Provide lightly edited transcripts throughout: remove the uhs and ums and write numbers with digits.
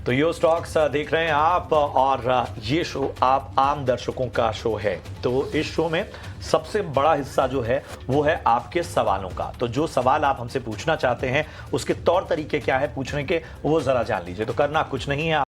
तो यो स्टॉक्स देख रहे हैं आप और ये शो आप आम दर्शकों का शो है। तो इस शो में सबसे बड़ा हिस्सा जो है वो है आपके सवालों का। तो जो सवाल आप हमसे पूछना चाहते हैं उसके तौर तरीके क्या है पूछने के, वो जरा जान लीजिए। तो करना कुछ नहीं है,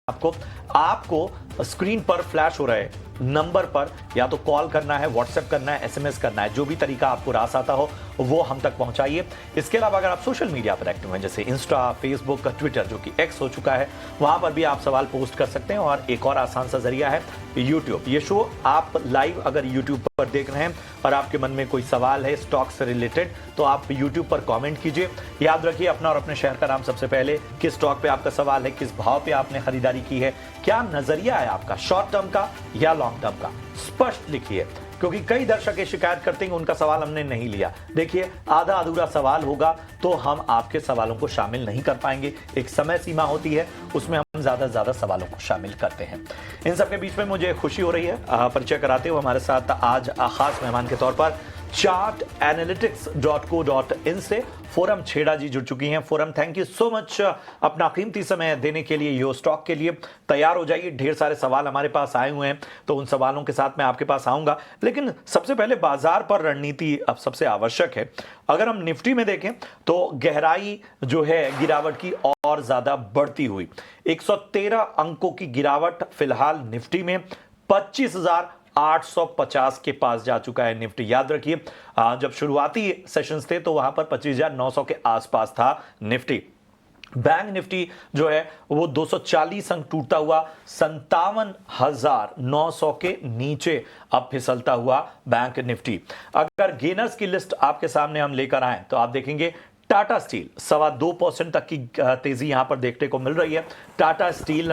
आपको स्क्रीन पर फ्लैश हो रहे नंबर पर या तो कॉल करना है, व्हाट्सएप करना है, एसएमएस करना है, जो भी तरीका आपको रास आता हो वो हम तक पहुंचाइए। इसके अलावा अगर आप सोशल मीडिया पर एक्टिव हैं जैसे इंस्टा, फेसबुक, ट्विटर जो कि एक्स हो चुका है, वहां पर भी आप सवाल पोस्ट कर सकते हैं। और एक और आसान सा जरिया है यूट्यूब। ये शो आप लाइव अगर यूट्यूब पर देख रहे हैं और आपके मन में कोई सवाल है स्टॉक से रिलेटेड तो आप यूट्यूब पर कमेंट कीजिए। याद रखिए अपना और अपने शहर का नाम सबसे पहले, किस स्टॉक पे आपका सवाल है, किस भाव पे आपने खरीदारी की है, क्या नजरिया है आपका शॉर्ट टर्म का या लॉन्ग टर्म का, स्पष्ट लिखिए। क्योंकि कई दर्शक ये शिकायत करते हैं उनका सवाल हमने नहीं लिया। देखिए आधा अधूरा सवाल होगा तो हम आपके सवालों को शामिल नहीं कर पाएंगे। एक समय सीमा होती है, उसमें हम ज्यादा से ज्यादा सवालों को शामिल करते हैं। इन सबके बीच में मुझे खुशी हो रही है परिचय कराते हुए हमारे साथ आज खास मेहमान के तौर पर chartanalytics.co.in से फोरम छेड़ा जी जुड़ चुकी हैं। Forum, thank you so much अपना कीमती समय देने के लिए। यो स्टॉक के लिए तैयार हो जाइए, ढेर सारे सवाल हमारे पास आए हुए हैं तो उन सवालों के साथ मैं आपके पास आऊंगा। लेकिन सबसे पहले बाजार पर रणनीति अब सबसे आवश्यक है। अगर हम निफ्टी में देखें तो गहराई जो है गिरावट की और ज्यादा बढ़ती हुई 113 अंकों की गिरावट फिलहाल निफ्टी में 25,850 के पास जा चुका है निफ्टी। याद रखिए जब शुरुआती सेशंस थे तो वहां पर 25,900 के आसपास था निफ्टी। बैंक निफ्टी जो है वो 240 अंक टूटता हुआ 57,900 के नीचे अब फिसलता हुआ बैंक निफ्टी। अगर गेनर्स की लिस्ट आपके सामने हम लेकर आए तो आप देखेंगे टाटा स्टील 2.25% तक की तेजी यहां पर देखने को मिल रही है। टाटा स्टील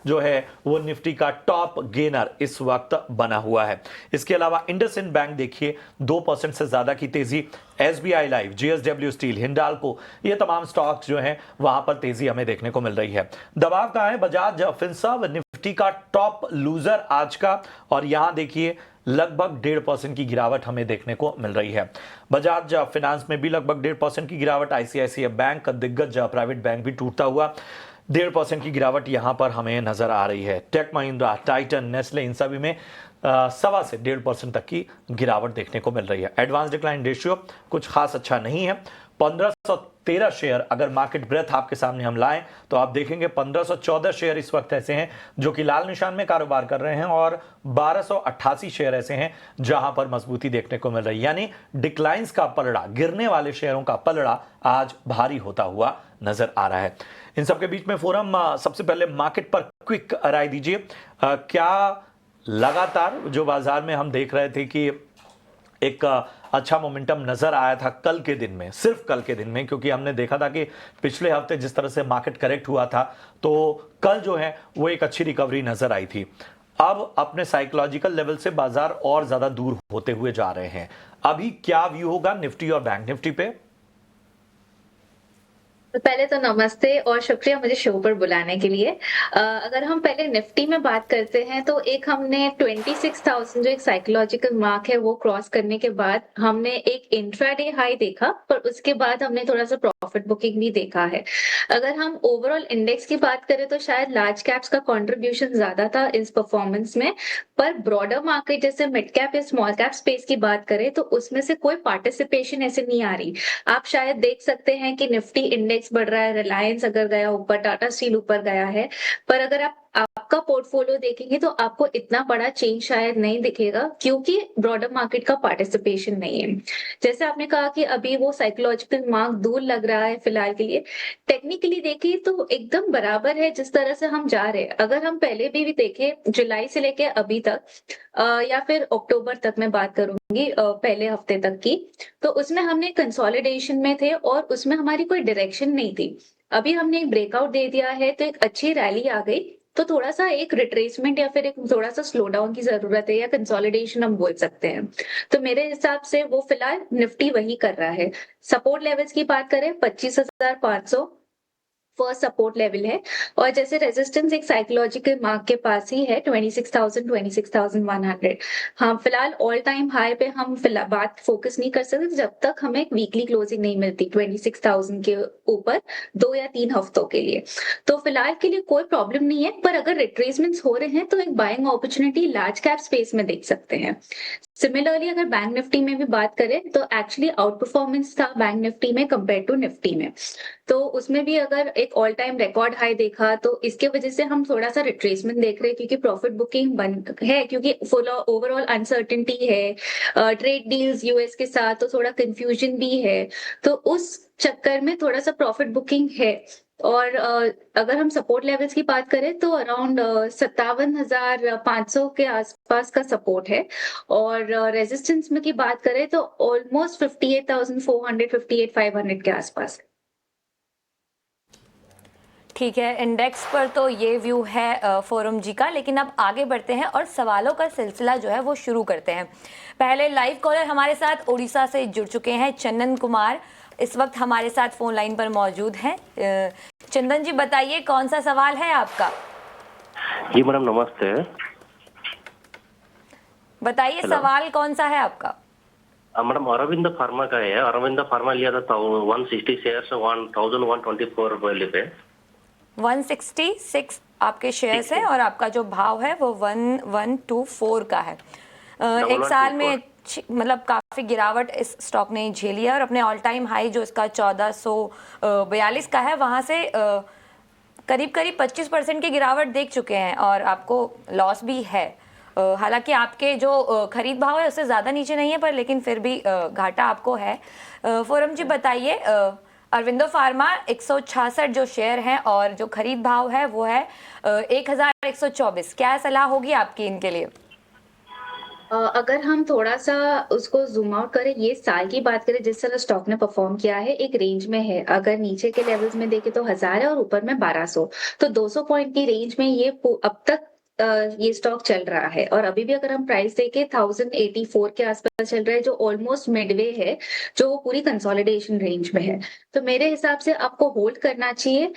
जो है वो निफ्टी का टॉप गेनर इस वक्त बना हुआ है। इसके अलावा इंडसइंड बैंक देखिए 2% से ज्यादा की तेजी, SBI life, JSW steel, Hindalco, ये तमाम स्टॉक्स जो हैं वहां पर तेजी हमें देखने को मिल रही है। दबाव कहां है? बजाज फिनसर्व निफ्टी का टॉप लूजर आज का, और यहां देखिए लगभग 1.5% की गिरावट हमें देखने को मिल रही है। बजाज फाइनेंस में भी लगभग 1.5% की गिरावट। आईसीआईसीआई बैंक का दिग्गज प्राइवेट बैंक भी टूटता हुआ 1.5% की गिरावट यहां पर हमें नजर आ रही है। टेक महिंद्रा, टाइटन, नेस्ले, इन सभी में 1.25 से 1.5% तक की गिरावट देखने को मिल रही है। एडवांस डिक्लाइन रेशियो कुछ खास अच्छा नहीं है। 1513 शेयर अगर मार्केट ब्रेथ आपके सामने हम लाएं तो आप देखेंगे 1514 शेयर इस वक्त ऐसे हैं जो कि लाल निशान में कारोबार कर रहे हैं और 1288 शेयर ऐसे हैं जहां पर मजबूती देखने को मिल रही है। यानी डिक्लाइंस का पलड़ा, गिरने वाले शेयरों का पलड़ा आज भारी होता हुआ नजर आ रहा है। इन सबके बीच में फोरम सबसे पहले मार्केट पर क्विक राय दीजिए। क्या लगातार जो बाजार में हम देख रहे थे कि एक अच्छा मोमेंटम नजर आया था कल के दिन में, सिर्फ कल के दिन में, क्योंकि हमने देखा था कि पिछले हफ्ते जिस तरह से मार्केट करेक्ट हुआ था तो कल जो है वो एक अच्छी रिकवरी नजर आई थी। अब अपने साइकोलॉजिकल लेवल से बाजार और ज्यादा दूर होते हुए जा रहे हैं। अभी क्या व्यू होगा निफ्टी और बैंक निफ्टी पे? तो पहले तो नमस्ते और शुक्रिया मुझे शो पर बुलाने के लिए। अगर हम पहले निफ्टी में बात करते हैं तो एक हमने 26,000 जो एक साइकोलॉजिकल मार्क है वो क्रॉस करने के बाद हमने एक इंट्राडे हाई देखा, पर उसके बाद हमने थोड़ा सा प्रॉफिट बुकिंग भी देखा है। अगर हम ओवरऑल इंडेक्स की बात करें तो शायद लार्ज कैप्स का कंट्रीब्यूशन ज्यादा था इस परफॉर्मेंस में, पर ब्रॉडर मार्केट जैसे मिड कैप या स्मॉल कैप स्पेस की बात करें तो उसमें से कोई पार्टिसिपेशन ऐसे नहीं आ रही। आप शायद देख सकते हैं कि निफ्टी इंडेक्स बढ़ रहा है, रिलायंस अगर गया ऊपर, टाटा स्टील ऊपर गया है, पर अगर आपका पोर्टफोलियो देखेंगे तो आपको इतना बड़ा चेंज शायद नहीं दिखेगा क्योंकि ब्रॉडर मार्केट का पार्टिसिपेशन नहीं है। जैसे आपने कहा कि अभी वो साइकोलॉजिकल मार्क दूर लग रहा है फिलहाल के लिए, टेक्निकली देखिए तो एकदम बराबर है जिस तरह से हम जा रहे हैं। अगर हम पहले भी देखें जुलाई से लेके अभी तक या फिर अक्टूबर तक मैं बात करूंगी, पहले हफ्ते तक की, तो उसमें हमने कंसोलिडेशन में थे और उसमें हमारी कोई डायरेक्शन नहीं थी। अभी हमने एक ब्रेकआउट दे दिया है तो एक अच्छी रैली आ गई, तो थोड़ा सा एक रिट्रेसमेंट या फिर एक थोड़ा सा स्लो डाउन की जरूरत है या कंसोलिडेशन हम बोल सकते हैं। तो मेरे हिसाब से वो फिलहाल निफ्टी वही कर रहा है। सपोर्ट लेवल्स की बात करें 25,500, फर्स्ट सपोर्ट लेवल है। और जैसे रेजिस्टेंस एक साइकोलॉजिकल मार्क के पास ही है 26,000 26,100। हाँ, फिलहाल ऑल टाइम हाई पे हम फिलहाल बात फोकस नहीं कर सकते जब तक हमें एक वीकली क्लोजिंग नहीं मिलती 26,000 के ऊपर 2 या 3 हफ्तों के लिए। तो फिलहाल के लिए कोई प्रॉब्लम नहीं है, पर अगर रिट्रेसमेंट्स हो रहे हैं तो एक buying opportunity large cap space में देख सकते हैं। सिमिलरली अगर बैंक निफ्टी में भी बात करें तो एक्चुअली आउट परफॉर्मेंस था बैंक निफ्टी में कंपेयर टू निफ्टी में। तो उसमें भी अगर एक ऑल टाइम रिकॉर्ड हाई देखा तो इसके वजह से हम थोड़ा सा रिट्रेसमेंट देख रहे हैं, क्योंकि प्रॉफिट बुकिंग बंद है, क्योंकि फुल ओवरऑल अनसर्टेनिटी है ट्रेड डील्स यूएस के साथ, तो थोड़ा कंफ्यूजन भी है। तो उस चक्कर में थोड़ा सा प्रॉफिट बुकिंग है। और अगर हम सपोर्ट लेवल्स की बात करें तो अराउंड 57,500 के आसपास का सपोर्ट है। और रेजिस्टेंस में की बात करें तो ऑलमोस्ट 58,400 58,500 के आसपास। ठीक है, इंडेक्स पर तो ये व्यू है फोरम जी का, लेकिन अब आगे बढ़ते हैं और सवालों का सिलसिला जो है वो शुरू करते हैं। पहले लाइव कॉलर हमारे साथ उड़ीसा से जुड़ चुके हैं, चंदन कुमार इस वक्त हमारे साथ फोन लाइन पर मौजूद हैं। चंदन जी बताइए कौन सा सवाल है आपका? जी मैडम नमस्ते। बताइए सवाल कौन सा है आपका? मैडम अरविंद फार्मा का है। अरविंद फार्मा लिया था 160 शेयर्स 1124 रुपए पे। 166 आपके शेयर्स हैं और आपका जो भाव है वो 1124 का है। एक साल में मतलब काफी गिरावट इस स्टॉक ने झेली है और अपने ऑल टाइम हाई जो इसका 1442 का है वहां से करीब करीब 25% की गिरावट देख चुके हैं और आपको लॉस भी है। हालांकि आपके जो खरीद भाव है उससे ज़्यादा नीचे नहीं है, पर लेकिन फिर भी घाटा आपको है। फोरम जी बताइए, अरविंदो फार्मा 166 जो शेयर हैं और जो खरीद भाव है वो है 1124, क्या सलाह होगी आपकी इनके लिए? अगर हम थोड़ा सा उसको जूम आउट करें, ये साल की बात करें जिस तरह स्टॉक ने परफॉर्म किया है एक रेंज में है। अगर नीचे के लेवल्स में देखें तो 1000 है और ऊपर में 1200, तो 200 पॉइंट की रेंज में ये अब तक ये स्टॉक चल रहा है। और अभी भी अगर हम प्राइस देखें 1084 के आसपास चल रहा है, जो ऑलमोस्ट मिडवे है, जो पूरी कंसोलिडेशन रेंज में है। तो मेरे हिसाब से आपको होल्ड करना चाहिए।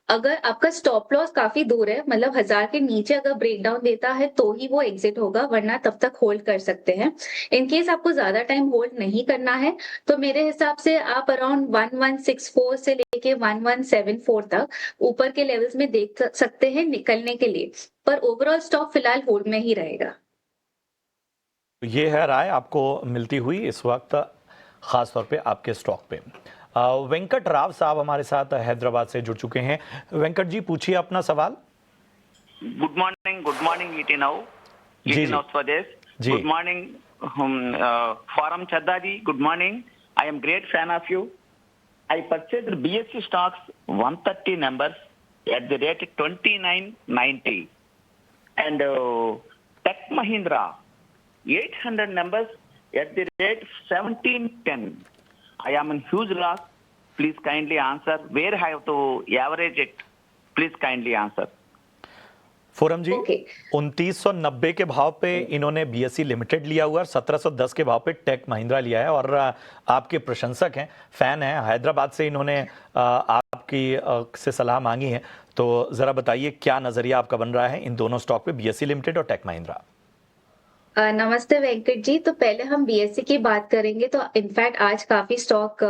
अगर आपका स्टॉप लॉस काफी दूर है, मतलब 1000 के नीचे अगर ब्रेकडाउन देता है तो ही वो एग्जिट होगा, वरना तब तक होल्ड कर सकते हैं। इन केस आपको ज्यादा टाइम होल्ड नहीं करना है तो मेरे हिसाब से आप अराउंड 1164 से लेके 1174 तक ऊपर के लेवल्स में देख सकते हैं निकलने के लिए, पर ओवरऑल स्टॉक फिलहाल होल्ड में ही रहेगा। ये है राय आपको मिलती हुई इस वक्त खासतौर पे आपके स्टॉक पे। वेंकट राव साहब हमारे साथ हैदराबाद से जुड़ चुके हैं। वेंकट जी पूछिए अपना सवाल। Good morning ET now Swadesh. जी। गुड मॉर्निंग फारम Chadha ji, good morning. I am great fan of you. I purchased BSE stocks 130 numbers at the rate 29.90 and Tech Mahindra 800 numbers at the rate 17.10. I am in huge loss. Please kindly answer. Where I have to average it? Please kindly answer. Forum जी, Okay. 2990 के भाव पे इन्होंने BSE limited लिया हुआ है, 1710 के भाव पे टेक महिंद्रा लिया है और आपके प्रशंसक हैं, फैन हैं। हैदराबाद से इन्होंने आपकी से सलाह मांगी है, तो जरा बताइए क्या नजरिया आपका बन रहा है इन दोनों स्टॉक पे, BSE लिमिटेड और टेक महिंद्रा? नमस्ते वेंकट जी। तो पहले हम बीएससी की बात करेंगे तो इनफैक्ट आज काफी स्टॉक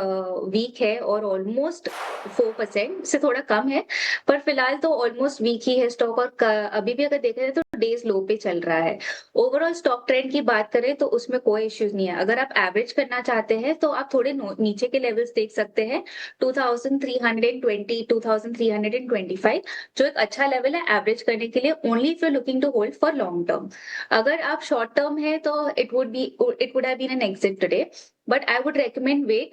वीक है और ऑलमोस्ट 4% से थोड़ा कम है, पर फिलहाल तो ऑलमोस्ट वीक ही है स्टॉक। और अभी भी अगर देखें तो डेज लो पे चल रहा है। ओवरऑल स्टॉक ट्रेंड की बात करें तो उसमें कोई इश्यूज नहीं है। अगर आप एवरेज करना चाहते हैं तो आप थोड़े नीचे के लेवल्स देख सकते हैं, 2320 2325, जो एक अच्छा लेवल है एवरेज करने के लिए, only if you looking to hold for long term. अगर आप शॉर्ट टर्म है तो it would have been an exit today, but I would recommend wait।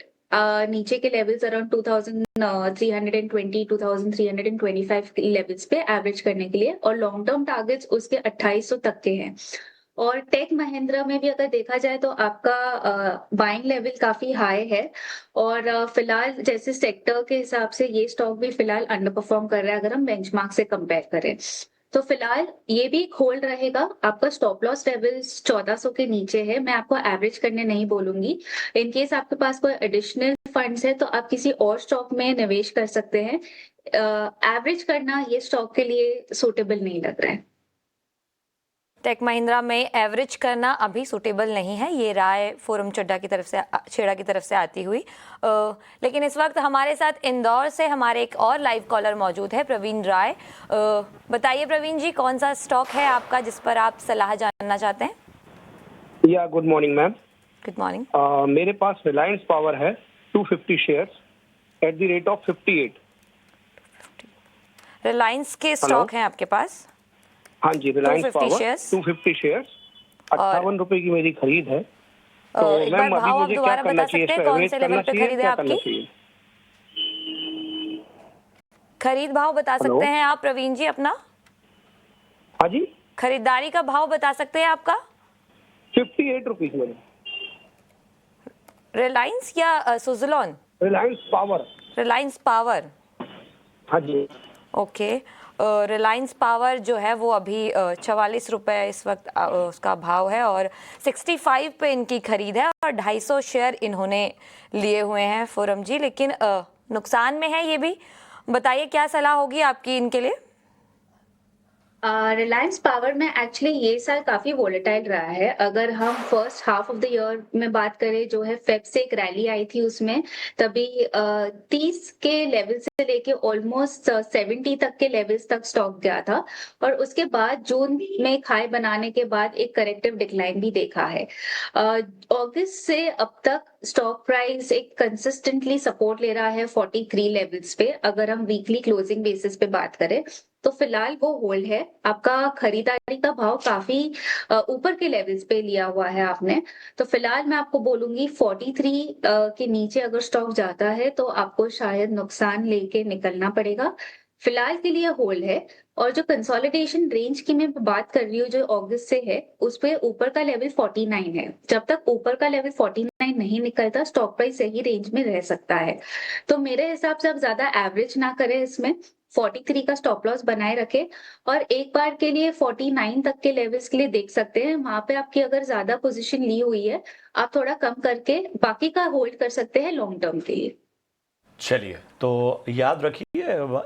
नीचे के लेवल्स अराउंड 2320 2325 लेवल्स पे एवरेज करने के लिए, और लॉन्ग टर्म टारगेट्स उसके 2800 तक के हैं। और टेक महिंद्रा में भी अगर देखा जाए तो आपका बाइंग लेवल काफी हाई है। और फिलहाल जैसे सेक्टर के हिसाब से ये स्टॉक भी फिलहाल अंडर परफॉर्म कर रहा है अगर हम बेंचमार्क से कंपेयर करें। तो फिलहाल ये भी एक होल्ड रहेगा। आपका स्टॉप लॉस लेवल्स 1400 के नीचे है। मैं आपको एवरेज करने नहीं बोलूंगी। इन केस आपके पास कोई एडिशनल फंड्स है तो आप किसी और स्टॉक में निवेश कर सकते हैं। एवरेज करना ये स्टॉक के लिए सूटेबल नहीं लग रहा है। टेक महिंद्रा में एवरेज करना अभी सूटेबल नहीं है, ये राय फोरम छेड़ा की तरफ से आती हुई। लेकिन इस वक्त हमारे साथ इंदौर से हमारे एक और लाइव कॉलर मौजूद है, प्रवीण राय। बताइए प्रवीण जी, कौन सा स्टॉक है आपका जिस पर आप सलाह जानना चाहते हैं? या good morning ma'am. Good morning. मेरे पास रिलायंस पावर है 250 shares at the rate of 58। Reliance के स्टॉक हैं आपके पास? हाँ जी, रिलायंस 250 पावर shares? 250 शेयर्स, 58 रुपए की मेरी खरीद है। तो एक बार मैम अभी भाव आप मुझे क्या दोबारा करना बता चाहिए? सकते हैं इसको कौन एवरेज से करना लेवल पे चाहिए, खरीद है क्या करना आपकी? चाहिए? खरीद भाव बता हेलो? सकते हैं आप प्रवीण जी अपना? हाँ जी, खरीदारी का भाव बता सकते हैं आपका? 58 रुपीज मेरे। रिलायंस या सुज़लॉन? रिलायंस पावर। रिलायंस पावर, हाँ जी। ओके। रिलायंस पावर जो है वो अभी 44 रुपये इस वक्त उसका भाव है और 65 पे इनकी खरीद है और 250 शेयर इन्होंने लिए हुए हैं फोरम जी, लेकिन नुकसान में है ये भी। बताइए क्या सलाह होगी आपकी इनके लिए? रिलायंस पावर में एक्चुअली ये साल काफी वोलेटाइल रहा है। अगर हम first half of the year में बात करें, जो है फेब से एक रैली आई थी, उसमें तभी 30 के लेवल से लेके ऑलमोस्ट 70 तक के लेवल्स तक स्टॉक गया था और उसके बाद जून में एक हाई बनाने के बाद एक करेक्टिव डिक्लाइन भी देखा है। अगस्त से अब तक स्टॉक प्राइस एक कंसिस्टेंटली सपोर्ट ले रहा है 43 लेवल्स पे। अगर हम वीकली क्लोजिंग बेसिस पे बात करें तो फिलहाल वो होल्ड है। आपका खरीदारी का भाव काफी ऊपर के लेवल्स पे लिया हुआ है आपने, तो फिलहाल मैं आपको बोलूंगी 43 के नीचे अगर स्टॉक जाता है तो आपको शायद नुकसान लेके निकलना पड़ेगा। फिलहाल के लिए होल्ड है। और जो कंसोलिडेशन रेंज की मैं बात कर रही हूँ जो अगस्त से है, उस पे ऊपर का लेवल 49 है। जब तक ऊपर का लेवल 49 नहीं निकलता स्टॉक प्राइस सही रेंज में रह सकता है। तो मेरे हिसाब से आप ज्यादा एवरेज ना करें, इसमें 43 का स्टॉप लॉस बनाए रखे और एक बार के लिए 49 तक के लेवल्स के लिए देख सकते हैं। वहां पे आपकी अगर ज्यादा पोजीशन ली हुई है, आप थोड़ा कम करके बाकी का होल्ड कर सकते हैं लॉन्ग टर्म के लिए। चलिए, तो याद रखिए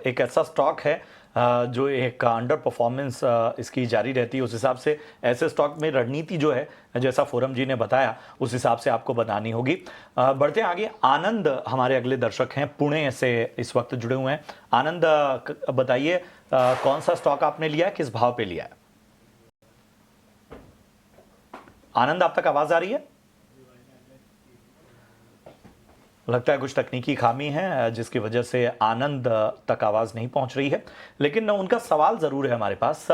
एक ऐसा स्टॉक है जो एक अंडर परफॉर्मेंस इसकी जारी रहती है। उस हिसाब से ऐसे स्टॉक में रणनीति जो है, जैसा फोरम जी ने बताया, उस हिसाब से आपको बनानी होगी। बढ़ते हैं आगे। आनंद हमारे अगले दर्शक हैं, पुणे से इस वक्त जुड़े हुए हैं। आनंद, बताइए कौन सा स्टॉक आपने लिया है, किस भाव पे लिया है? आनंद, आप तक आवाज आ रही है? लगता है कुछ तकनीकी खामी है जिसकी वजह से आनंद तक आवाज नहीं पहुंच रही है, लेकिन उनका सवाल जरूर है हमारे पास।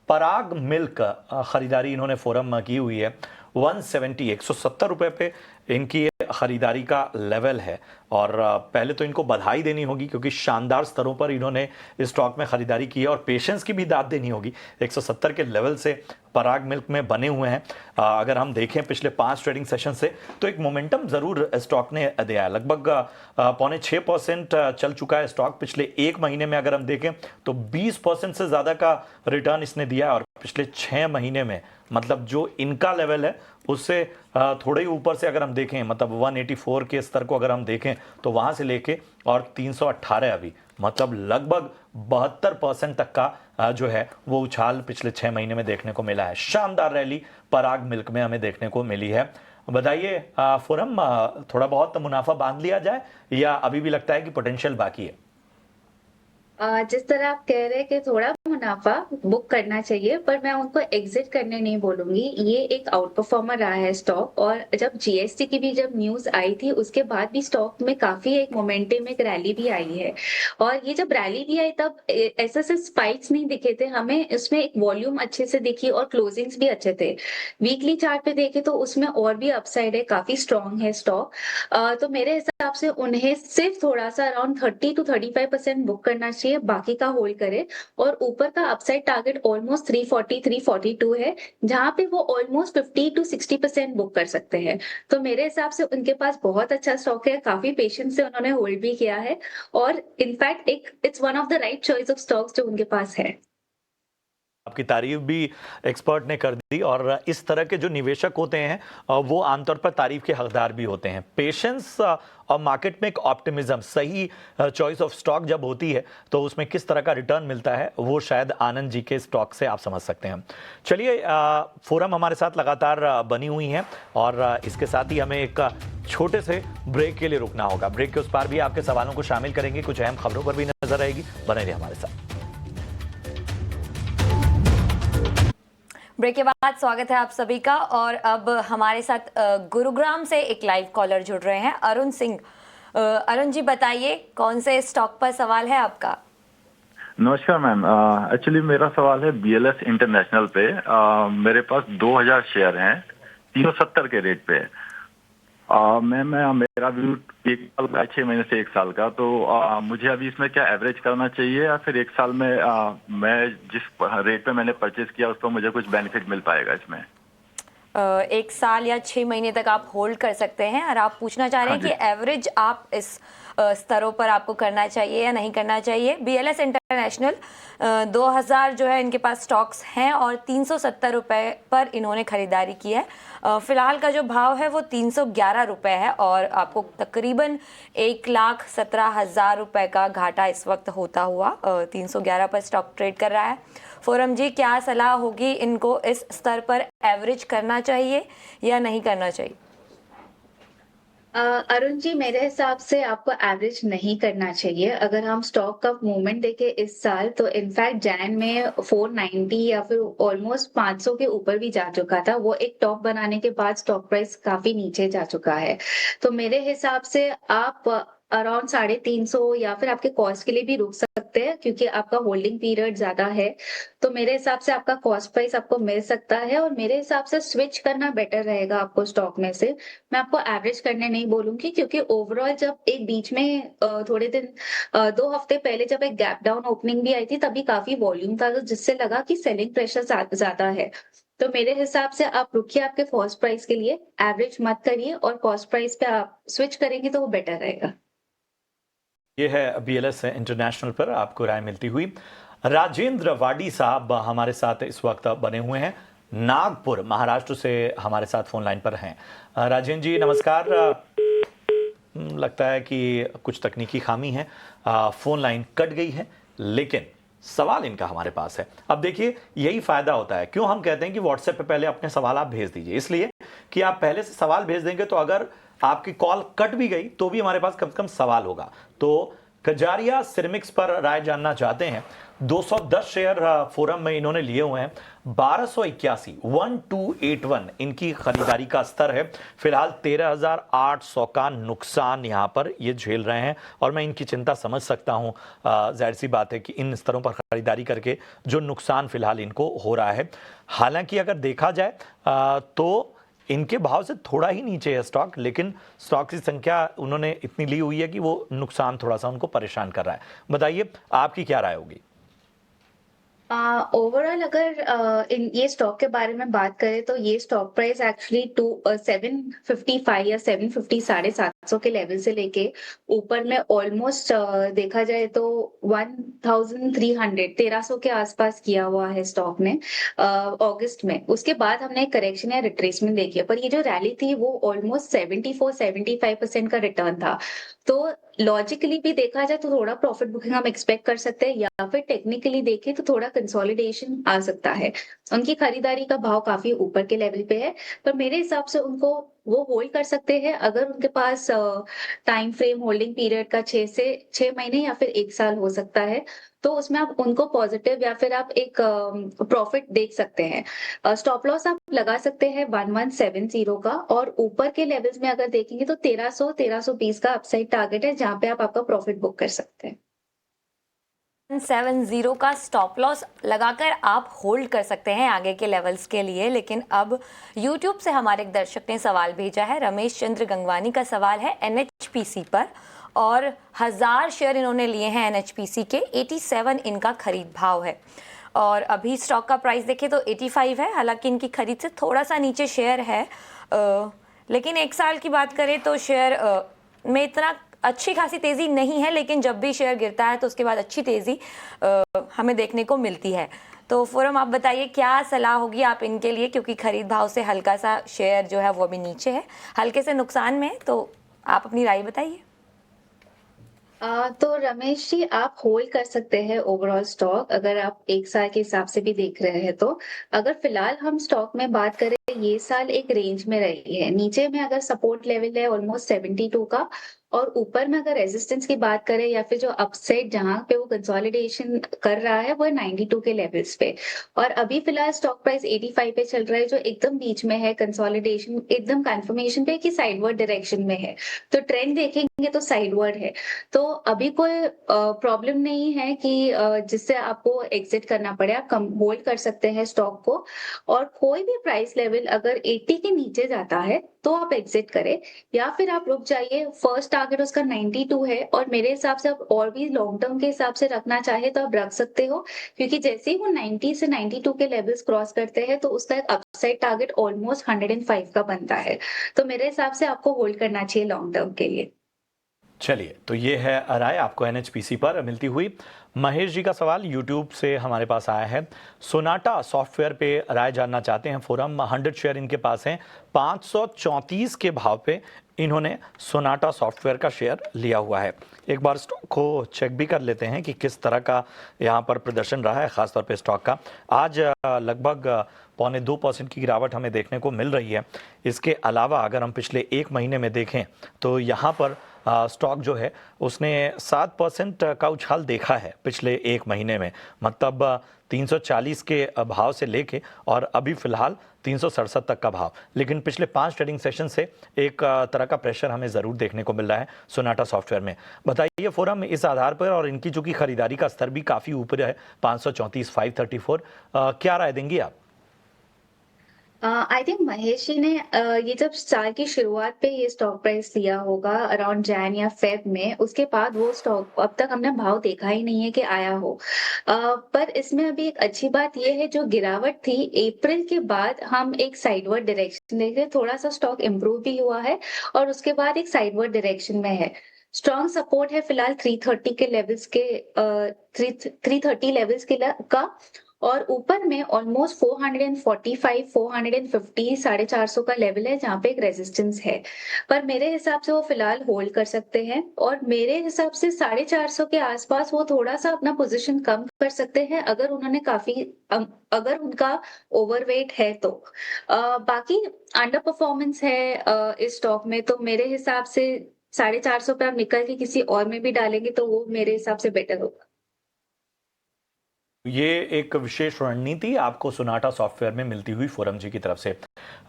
पराग मिल्क खरीदारी इन्होंने फोरम की हुई है 170 रुपए पे इनकी खरीदारी का लेवल है और पहले तो इनको बधाई देनी होगी क्योंकि शानदार स्तरों पर इन्होंने इस स्टॉक में खरीदारी की है और पेशेंस की भी दाद देनी होगी। 170 के लेवल से पराग मिल्क में बने हुए हैं। अगर हम देखें पिछले 5 ट्रेडिंग सेशन से तो एक मोमेंटम जरूर स्टॉक ने दिया है। लगभग 5.6% चल चुका है स्टॉक। पिछले एक महीने में अगर हम देखें तो 20% से ज्यादा का रिटर्न इसने दिया है और पिछले 6 महीने में मतलब जो इनका लेवल है उससे थोड़े ही ऊपर से अगर हम देखें, मतलब 184 के स्तर को अगर हम देखें तो वहां से लेके और 318 अभी, मतलब लगभग 72% तक का जो है वो उछाल पिछले 6 महीने में देखने को मिला है। शानदार रैली पराग मिल्क में हमें देखने को मिली है। बताइए फोरम, थोड़ा बहुत मुनाफा बांध लिया जाए या अभी भी लगता है कि पोटेंशियल बाकी है? जिस तरह आप कह रहे हैं कि थोड़ा मुनाफा बुक करना चाहिए, पर मैं उनको एग्जिट करने नहीं बोलूंगी। ये एक आउट परफॉर्मर रहा है स्टॉक और जब जीएसटी की भी जब न्यूज आई थी उसके बाद भी स्टॉक में काफी एक मोमेंटम, एक रैली भी आई है। और ये जब रैली भी आई तब ऐसे से स्पाइक्स नहीं दिखे थे हमें, इसमें एक वॉल्यूम अच्छे से दिखी और क्लोजिंग्स भी अच्छे थे। वीकली चार्ट पे देखे तो उसमें और भी अपसाइड है, काफी स्ट्रॉन्ग है स्टॉक। तो मेरे हिसाब से उन्हें सिर्फ थोड़ा सा अराउंड 30 to 35% बुक करना चाहिए, बाकी का होल्ड करे। और ऊपर का अपसाइड टारगेट ऑलमोस्ट 340 342 है, जहां पे वो ऑलमोस्ट 50 to 60% बुक कर सकते हैं। तो मेरे हिसाब से उनके पास बहुत अच्छा स्टॉक है, काफी पेशेंस से उन्होंने होल्ड भी किया है और इनफैक्ट एक it's one of the right choice of stocks जो उनके पास है। आपकी तारीफ भी एक्सपर्ट ने कर दी। और इस तरह के जो निवेशक होते हैं वो आमतौर पर तारीफ के हकदार भी होते हैं। पेशेंस और मार्केट में एक ऑप्टिमिज्म, सही चॉइस ऑफ स्टॉक जब होती है तो उसमें किस तरह का रिटर्न मिलता है वो शायद आनंद जी के स्टॉक से आप समझ सकते हैं। चलिए, फोरम हमारे साथ लगातार बनी हुई हैं और इसके साथ ही हमें एक छोटे से ब्रेक के लिए रुकना होगा। ब्रेक के उस पार भी आपके सवालों को शामिल करेंगे, कुछ अहम खबरों पर भी नजर आएगी। बने रहिए हमारे साथ। ब्रेक के बाद स्वागत है आप सभी का। और अब हमारे साथ गुरुग्राम से एक लाइव कॉलर जुड़ रहे हैं, अरुण सिंह। अरुण जी, बताइए कौन से स्टॉक पर सवाल है आपका? नमस्कार मैम। एक्चुअली मेरा सवाल है BLS इंटरनेशनल पे। मेरे पास 2000 शेयर हैं 370 के रेट पे। मैम मेरा व्यू 1 साल का, 6 महीने से 1 साल का, तो मुझे अभी इसमें क्या एवरेज करना चाहिए या फिर 1 साल में मैं जिस रेट पे मैंने परचेज किया उस पर मुझे कुछ बेनिफिट मिल पाएगा इसमें? 1 साल या 6 महीने तक आप होल्ड कर सकते हैं। और आप पूछना चाह रहे हैं कि एवरेज आप इस स्तरों पर आपको करना चाहिए या नहीं करना चाहिए। BLS इंटरनेशनल 2000 जो है इनके पास स्टॉक्स हैं और 370 रुपये पर इन्होंने खरीदारी की है। फिलहाल का जो भाव है वो 311 रुपये है और आपको तकरीबन 1,17,000 रुपये का घाटा इस वक्त होता हुआ 311 पर स्टॉक ट्रेड कर रहा है। फोरम जी, क्या सलाह होगी, इनको इस स्तर पर एवरेज करना चाहिए या नहीं करना चाहिए? अरुण जी, मेरे हिसाब से आपको एवरेज नहीं करना चाहिए। अगर हम स्टॉक का मूवमेंट देखें इस साल, तो इनफैक्ट जैन में 490 या फिर ऑलमोस्ट 500 के ऊपर भी जा चुका था। वो एक टॉप बनाने के बाद स्टॉक प्राइस काफी नीचे जा चुका है। तो मेरे हिसाब से आप अराउंड 350 या फिर आपके कॉस्ट के लिए भी रुक सकते हैं, क्योंकि आपका होल्डिंग पीरियड ज्यादा है। तो मेरे हिसाब से आपका कॉस्ट प्राइस आपको मिल सकता है और मेरे हिसाब से स्विच करना बेटर रहेगा आपको स्टॉक में से। मैं आपको एवरेज करने नहीं बोलूंगी, क्योंकि ओवरऑल जब एक बीच में थोड़े दिन 2 हफ्ते पहले जब एक गैप डाउन ओपनिंग भी आई थी, तभी काफी वॉल्यूम था, जिससे लगा कि सेलिंग प्रेशर ज्यादा है। तो मेरे हिसाब से आप रुकिए आपके कॉस्ट प्राइस के लिए, एवरेज मत करिए और कॉस्ट प्राइस पे आप स्विच करेंगे तो वो बेटर रहेगा। ये है BLS इंटरनेशनल पर आपको राय मिलती हुई। राजेंद्र वाडी साहब हमारे साथ इस वक्त बने हुए हैं, नागपुर महाराष्ट्र से हमारे साथ फोन लाइन पर हैं। राजेंद्र जी नमस्कार। लगता है कि कुछ तकनीकी खामी है, फोन लाइन कट गई है, लेकिन सवाल इनका हमारे पास है। अब देखिए, यही फायदा होता है, क्यों हम कहते हैं कि व्हाट्सएप पे पहले अपने सवाल आप भेज दीजिए, इसलिए कि आप पहले से सवाल भेज देंगे तो अगर आपकी कॉल कट भी गई तो भी हमारे पास कम से कम सवाल होगा। तो कजारिया सिरेमिक्स पर राय जानना चाहते हैं। 210 शेयर फोरम में इन्होंने लिए हुए हैं। 1281 इनकी खरीदारी का स्तर है। फिलहाल 13,800 का नुकसान यहां पर ये झेल रहे हैं और मैं इनकी चिंता समझ सकता हूं। जाहिर सी बात है कि इन स्तरों पर खरीदारी करके जो नुकसान फिलहाल इनको हो रहा है। हालांकि अगर देखा जाए तो इनके भाव से थोड़ा ही नीचे है स्टॉक, लेकिन स्टॉक की संख्या उन्होंने इतनी ली हुई है कि वो नुकसान थोड़ा सा उनको परेशान कर रहा है। बताइए आपकी क्या राय होगी? ओवरऑल अगर ये स्टॉक के बारे में बात करें तो ये स्टॉक प्राइस एक्चुअली 755 या 750 750 के लेवल से लेके ऊपर में ऑलमोस्ट देखा जाए तो 1300 के आसपास किया हुआ है स्टॉक ने अगस्त में। उसके बाद हमने एक करेक्शन या रिट्रेसमेंट देखी है, पर ये जो रैली थी वो ऑलमोस्ट 74-75% का रिटर्न था। तो लॉजिकली भी देखा जाए तो थोड़ा प्रॉफिट बुकिंग हम एक्सपेक्ट कर सकते हैं, या फिर टेक्निकली देखें तो थोड़ा कंसोलिडेशन आ सकता है। उनकी खरीदारी का भाव काफी ऊपर के लेवल पे है, पर मेरे हिसाब से उनको वो होल्ड कर सकते हैं अगर उनके पास टाइम फ्रेम होल्डिंग पीरियड का 6 महीने या फिर 1 साल हो सकता है, तो उसमें आप उनको पॉजिटिव या फिर आप एक प्रॉफिट देख सकते हैं। स्टॉप लॉस आप लगा सकते हैं 1170 का, और ऊपर के लेवल्स में अगर देखेंगे तो 1300-1320 का अपसाइड टारगेट है, जहां पे आप आपका प्रॉफिट बुक कर सकते हैं। 70 का स्टॉप लॉस लगाकर आप होल्ड कर सकते हैं आगे के लेवल्स के लिए। लेकिन अब YouTube से हमारे एक दर्शक ने सवाल भेजा है। रमेश चंद्र गंगवानी का सवाल है NHPC पर, और 1000 शेयर इन्होंने लिए हैं NHPC के। 87 इनका खरीद भाव है और अभी स्टॉक का प्राइस देखें तो 85 है। हालांकि इनकी खरीद से थोड़ा सा नीचे शेयर है, लेकिन 1 साल की बात करें तो शेयर में इतना अच्छी खासी तेज़ी नहीं है, लेकिन जब भी शेयर गिरता है तो उसके बाद अच्छी तेज़ी हमें देखने को मिलती है। तो फोरम आप बताइए क्या सलाह होगी आप इनके लिए, क्योंकि खरीद भाव से हल्का सा शेयर जो है वो अभी नीचे है, हल्के से नुकसान में है, तो आप अपनी राय बताइए। तो रमेश जी, आप होल्ड कर सकते हैं ओवरऑल स्टॉक, अगर आप एक साल के हिसाब से भी देख रहे हैं तो। अगर फिलहाल हम स्टॉक में बात करें, ये साल एक रेंज में रही है। नीचे में अगर सपोर्ट लेवल है ऑलमोस्ट 72 का, और ऊपर में अगर रेजिस्टेंस की बात करें या फिर जो अपसाइड जहां पे वो कंसोलिडेशन कर रहा है वो है 92 के लेवल्स पे। और अभी फिलहाल स्टॉक प्राइस 85 पे चल रहा है, जो एकदम बीच में है, कंसोलिडेशन एकदम कंफर्मेशन पे कि साइडवर्ड डायरेक्शन में है। तो ट्रेंड देखेंगे तो साइडवर्ड है। तो अभी कोई प्रॉब्लम नहीं है कि जिससे आपको एग्जिट करना पड़े। आप कम होल्ड कर सकते हैं स्टॉक को, और कोई भी प्राइस लेवल अगर 80 के नीचे जाता है तो आप एग्जिट करें, या फिर आप रुक जाइए। फर्स्ट टारगेट उसका 92 है, और मेरे हिसाब से आप और भी लॉन्ग टर्म के हिसाब से रखना चाहे तो आप रख सकते हो, क्योंकि जैसे ही वो 90 से 92 के लेवल्स क्रॉस करते हैं तो उसका एक अपसाइड टारगेट ऑलमोस्ट 105 का बनता है। तो मेरे हिसाब से आपको होल्ड करना चाहिए लॉन्ग टर्म के लिए। चलिए, तो ये है राय आपको एनएचपीसी पर मिलती हुई। महेश जी का सवाल यूट्यूब से हमारे पास आया है। सोनाटा सॉफ्टवेयर पे राय जानना चाहते हैं फोरम। 100 शेयर इनके पास हैं, 534 के भाव पे इन्होंने सोनाटा सॉफ्टवेयर का शेयर लिया हुआ है। एक बार स्टॉक को चेक भी कर लेते हैं कि किस तरह का यहाँ पर प्रदर्शन रहा है, खासतौर पे स्टॉक का। आज लगभग 1.25% की गिरावट हमें देखने को मिल रही है। इसके अलावा अगर हम पिछले एक महीने में देखें तो यहाँ पर स्टॉक जो है उसने 7% का उछाल देखा है पिछले एक महीने में, मतलब 340 के भाव से लेके और अभी फिलहाल 367 तक का भाव। लेकिन पिछले 5 ट्रेडिंग सेशन से एक तरह का प्रेशर हमें ज़रूर देखने को मिल रहा है सोनाटा सॉफ्टवेयर में। बताइए फोरम, इस आधार पर और इनकी चूंकि खरीदारी का स्तर भी काफ़ी ऊपर है, 534, 534, क्या राय देंगी आप? आई थिंक महेश जी ने ये जब साल की शुरुआत पे ये स्टॉक प्राइस लिया होगा अराउंड जैन या फेब में, उसके बाद वो स्टॉक अब तक हमने भाव देखा ही नहीं है कि आया हो। पर इसमें अभी एक अच्छी बात ये है, जो गिरावट थी अप्रैल के बाद हम एक साइडवर्ड डायरेक्शन देख रहे हैं। थोड़ा सा स्टॉक इम्प्रूव भी हुआ है और उसके बाद एक साइडवर्ड डायरेक्शन में है। स्ट्रॉन्ग सपोर्ट है फिलहाल 330 के लेवल्स के 330 लेवल्स के का, और ऊपर में ऑलमोस्ट 445 450 450 का लेवल है जहाँ पे एक रेजिस्टेंस है। पर मेरे हिसाब से वो फिलहाल होल्ड कर सकते हैं, और मेरे हिसाब से 450 के आसपास वो थोड़ा सा अपना पोजीशन कम कर सकते हैं अगर उन्होंने अगर उनका ओवरवेट है तो। बाकी अंडर परफॉर्मेंस है इस स्टॉक में, तो मेरे हिसाब से 450 पे आप निकल के किसी और में भी डालेंगे तो वो मेरे हिसाब से बेटर होगा। ये एक विशेष रणनीति आपको सोनाटा सॉफ्टवेयर में मिलती हुई फोरम जी की तरफ से।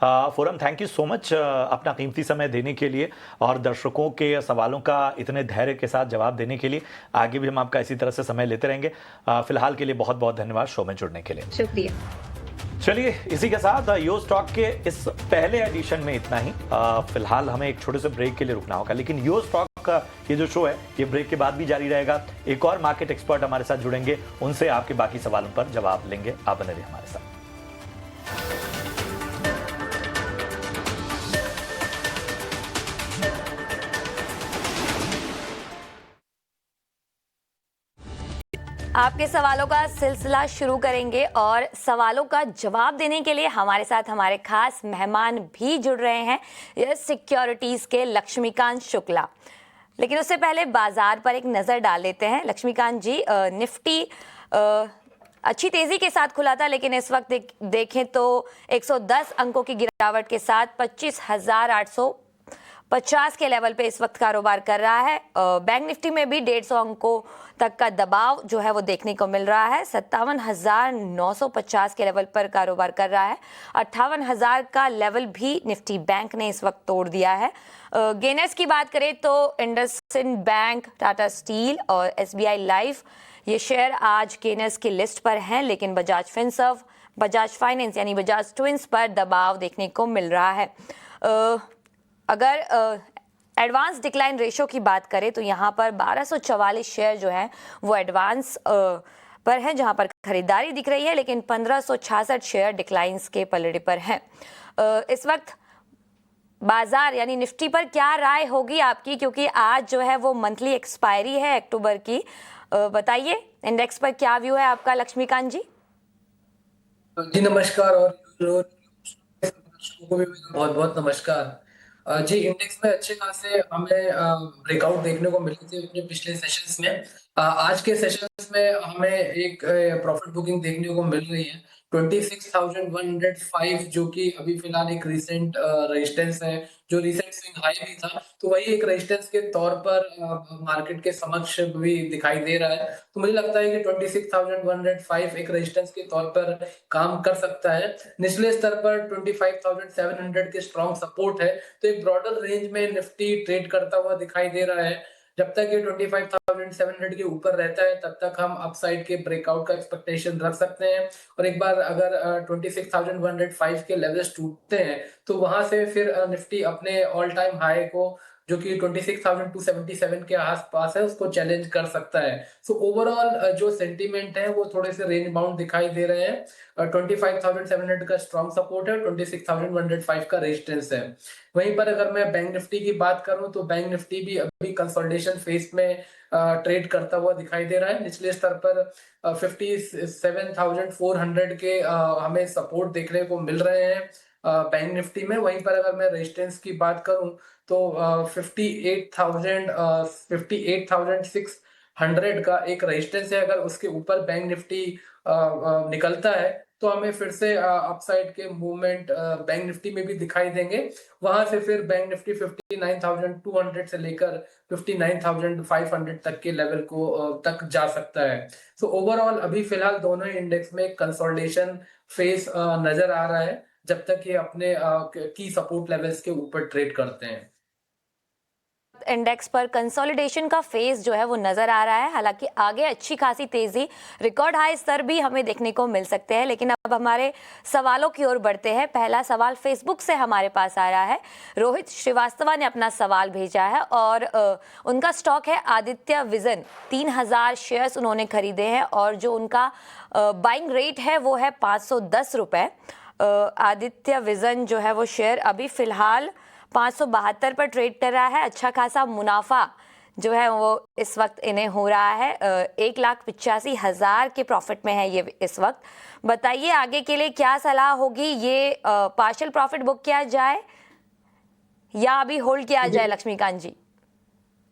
Forum, thank you so much अपना कीमती समय देने के लिए और दर्शकों के सवालों का इतने धैर्य के साथ जवाब देने के लिए। आगे भी हम आपका इसी तरह से समय लेते रहेंगे। फिलहाल के लिए बहुत बहुत धन्यवाद शो में जुड़ने के लिए। शुक्रिया। चलिए, इसी के साथ यो स्टॉक के इस पहले एडिशन में इतना ही। फिलहाल हमें एक छोटे से ब्रेक के लिए रुकना होगा, लेकिन यो स्टॉक का ये जो शो है ये ब्रेक के बाद भी जारी रहेगा। एक और मार्केट एक्सपर्ट हमारे साथ जुड़ेंगे, उनसे आपके बाकी सवालों पर जवाब लेंगे। आप बने रहिए हमारे साथ। आपके सवालों का सिलसिला शुरू करेंगे और सवालों का जवाब देने के लिए हमारे साथ हमारे खास मेहमान भी जुड़ रहे हैं, यस सिक्योरिटीज के लक्ष्मीकांत शुक्ला। लेकिन उससे पहले बाजार पर एक नजर डाल लेते हैं। लक्ष्मीकांत जी, निफ्टी अच्छी तेजी के साथ खुला था, लेकिन इस वक्त देखें तो 110 अंकों की गिरावट के साथ 25,850 के लेवल पे इस वक्त कारोबार कर रहा है। बैंक निफ्टी में भी 150 अंकों तक का दबाव जो है वो देखने को मिल रहा है। 57,950 के लेवल पर कारोबार कर रहा है। 58,000 का लेवल भी निफ्टी बैंक ने इस वक्त तोड़ दिया है। गेनर्स की बात करें तो इंडसइंड बैंक, टाटा स्टील और एसबीआई लाइफ ये शेयर आज गेनर्स की लिस्ट पर हैं, लेकिन बजाज फिनसर्व, बजाज फाइनेंस यानी बजाज ट्विंस पर दबाव देखने को मिल रहा है। अगर एडवांस डिक्लाइन रेशो की बात करें तो यहाँ पर 1244 शेयर जो हैं वो एडवांस पर हैं, जहाँ पर खरीदारी दिख रही है, लेकिन 1566 शेयर डिक्लाइंस के पलड़े पर हैं। इस वक्त बाजार यानी निफ्टी पर क्या राय होगी आपकी, क्योंकि आज जो है वो मंथली एक्सपायरी है अक्टूबर की। बताइए इंडेक्स पर क्या व्यू है आपका लक्ष्मीकांत जी? जी नमस्कार और दर्शकों को भी मेरा बहुत बहुत नमस्कार। जी इंडेक्स में अच्छे खासे हमें ब्रेकआउट देखने को मिले थे अपने पिछले सेशंस में। आज के सेशंस में हमें एक प्रॉफिट बुकिंग देखने को मिल रही है 26,105, जो कि अभी फिलहाल एक रिसेंट रेजिस्टेंस है, जो रिसेंट स्विंग हाई भी था, तो वही एक रेजिस्टेंस के तौर पर मार्केट के समक्ष भी दिखाई दे रहा है। तो मुझे लगता है कि 26,105 एक रेजिस्टेंस के तौर पर काम कर सकता है। निचले स्तर पर 25,700 के स्ट्रॉन्ग सपोर्ट है, तो एक ब्रॉडर रेंज में निफ्टी ट्रेड करता हुआ दिखाई दे रहा है। जब तक ये 25,700 के ऊपर रहता है तब तक हम अपसाइड के ब्रेकआउट का एक्सपेक्टेशन रख सकते हैं। और एक बार अगर 26,105 के लेवल्स टूटते हैं तो वहां से फिर निफ्टी अपने ऑल टाइम हाई को, जो कि 26,277 के आसपास है, उसको चैलेंज कर सकता है। सो ओवरऑल जो सेंटीमेंट है वो थोड़े से रेंज बाउंड दिखाई दे रहे हैं। 25,700 का स्ट्रॉन्ग सपोर्ट है, 26,105 का रेजिस्टेंस है। वहीं पर अगर मैं बैंक निफ्टी की बात करूं तो बैंक निफ्टी भी अभी कंसोलिडेशन फेज में ट्रेड करता हुआ दिखाई दे रहा है। निचले स्तर पर 57,400 के हमें सपोर्ट देखने को मिल रहे हैं बैंक निफ्टी में। वहीं पर अगर मैं रेजिस्टेंस की बात करूं तो 58,600 का एक रेजिस्टेंस है। अगर उसके ऊपर बैंक निफ्टी निकलता है तो हमें फिर से अपसाइड के मूवमेंट बैंक निफ्टी में भी दिखाई देंगे। वहां से फिर बैंक निफ्टी 59,200 से लेकर 59,500 तक के लेवल को तक जा सकता है। सो ओवरऑल अभी फिलहाल दोनों ही इंडेक्स में कंसोलिडेशन फेज नजर आ रहा है, जब तक ये अपने की सपोर्ट लेवल्स के ऊपर ट्रेड करते हैं। इंडेक्स पर कंसोलिडेशन का फेज जो है वो नजर आ रहा है, हालांकि आगे अच्छी खासी तेजी, रिकॉर्ड हाई स्तर भी हमें देखने को मिल सकते हैं। लेकिन अब हमारे सवालों की ओर बढ़ते हैं। पहला सवाल फेसबुक से हमारे पास आ रहा है। रोहित श्रीवास्तव ने अपना सवाल भेजा है और उनका स्टॉक है आदित्य विजन। 3,000 शेयर्स उन्होंने खरीदे हैं और जो उनका बाइंग रेट है वो है 510 रुपये। आदित्य विजन जो है वो शेयर अभी फिलहाल 572 पर ट्रेड कर रहा है। अच्छा खासा मुनाफा जो है वो इस वक्त इन्हें हो रहा है। 1,85,000 के प्रॉफिट में है ये इस वक्त। बताइए आगे के लिए क्या सलाह होगी? ये पार्शियल प्रॉफिट बुक किया जाए या अभी होल्ड किया जाए लक्ष्मीकांत जी?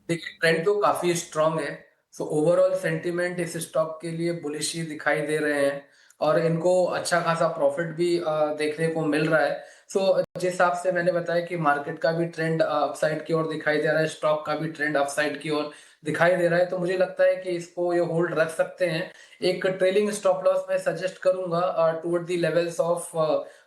देखिए ट्रेंड तो काफी स्ट्रांग है। सो ओवरऑल सेंटीमेंट इस स्टॉक के लिए बुलिश ही दिखाई दे रहे हैं और इनको अच्छा खासा प्रॉफिट भी देखने को मिल रहा है। सो जिस हिसाब से मैंने बताया कि मार्केट का भी ट्रेंड अपसाइड की ओर दिखाई दे रहा है, स्टॉक का भी ट्रेंड अपसाइड की ओर दिखाई दे रहा है, तो मुझे लगता है कि इसको ये होल्ड रख सकते हैं। एक ट्रेलिंग स्टॉप लॉस मैं सजेस्ट करूंगा टुवर्ड द लेवल्स ऑफ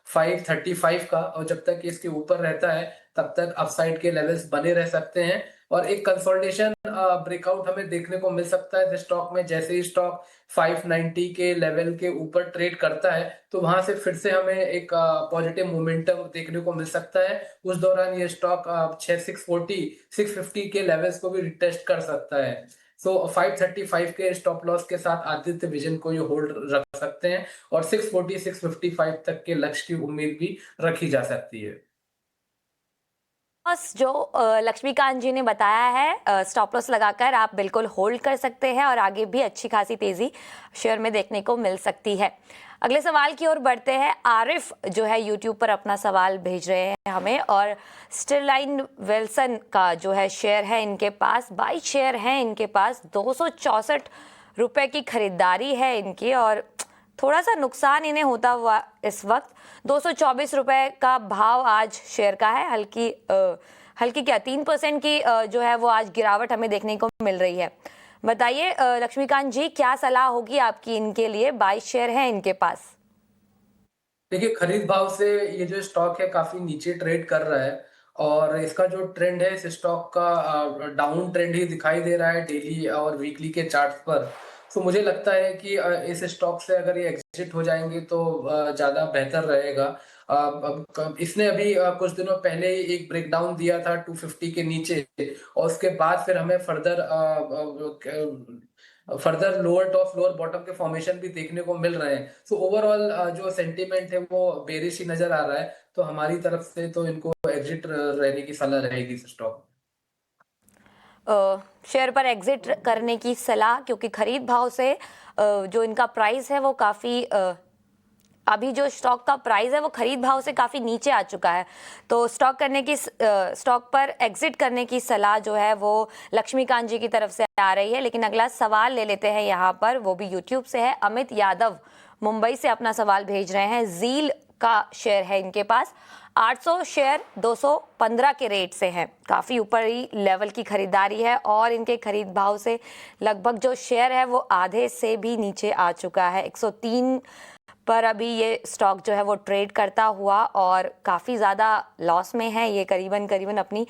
535 का, और जब तक इसके ऊपर रहता है तब तक अपसाइड के लेवल्स बने रह सकते हैं। और एक कंसोलिडेशन ब्रेकआउट हमें देखने को मिल सकता है स्टॉक में। जैसे ही स्टॉक 590 के लेवल के ऊपर ट्रेड करता है तो वहां से फिर से हमें एक पॉजिटिव मोमेंटम देखने को मिल सकता है। उस दौरान ये स्टॉक 640 650 के लेवल्स को भी रिटेस्ट कर सकता है। सो 535 के स्टॉप लॉस के साथ आदित्य विजन को ये होल्ड रख सकते हैं और 640 655 तक के लक्ष्य की उम्मीद भी रखी जा सकती है। जो लक्ष्मीकांत जी ने बताया है, स्टॉप लॉस लगाकर आप बिल्कुल होल्ड कर सकते हैं और आगे भी अच्छी खासी तेजी शेयर में देखने को मिल सकती है। अगले सवाल की ओर बढ़ते हैं। आरिफ जो है यूट्यूब पर अपना सवाल भेज रहे हैं हमें, और स्टरलाइन विल्सन का जो है शेयर है इनके पास, 22 शेयर हैं इनके पास, 264 रुपए की खरीदारी है इनकी और थोड़ा सा नुकसान इन्हें होता हुआ इस वक्त 224 रुपए का भाव आज शेयर का है। हल्की क्या 3% की जो है वो आज गिरावट हमें देखने को मिल रही है। बताइए लक्ष्मीकांत जी, क्या सलाह होगी आपकी इनके लिए? 22 शेयर हैं इनके पास। देखिए खरीद भाव से ये जो स्टॉक है काफी नीचे ट्रेड कर रहा है और इसका जो ट्रेंड है इस स्टॉक का डाउन ट्रेंड ही दिखाई दे रहा है डेली और वीकली के चार्ट्स पर। तो मुझे लगता है कि इस स्टॉक से अगर ये एग्जिट हो जाएंगे तो ज्यादा बेहतर रहेगा। इसने अभी कुछ दिनों पहले ही एक ब्रेकडाउन दिया था 250 के नीचे और उसके बाद फिर हमें further lower top lower bottom के फॉर्मेशन भी देखने को मिल रहे हैं। सो ओवरऑल जो सेंटीमेंट है वो बेरिश ही नजर आ रहा है, तो हमारी तरफ से तो इनको एग्जिट रहने की सलाह रहेगी इस स्टॉक। शेयर पर एग्जिट करने की सलाह, क्योंकि खरीद भाव से जो इनका प्राइस है वो काफ़ी अभी जो स्टॉक का प्राइस है वो खरीद भाव से काफ़ी नीचे आ चुका है, तो स्टॉक पर एग्जिट करने की सलाह जो है वो लक्ष्मीकांत जी की तरफ से आ रही है। लेकिन अगला सवाल ले लेते हैं यहाँ पर, वो भी यूट्यूब से है। अमित यादव मुंबई से अपना सवाल भेज रहे हैं। ज़ील का शेयर है इनके पास, 800 शेयर 215 के रेट से हैं, काफ़ी ऊपरी लेवल की खरीदारी है और इनके खरीद भाव से लगभग जो शेयर है वो आधे से भी नीचे आ चुका है। 103 पर अभी ये स्टॉक जो है वो ट्रेड करता हुआ और काफ़ी ज़्यादा लॉस में है। ये करीबन अपनी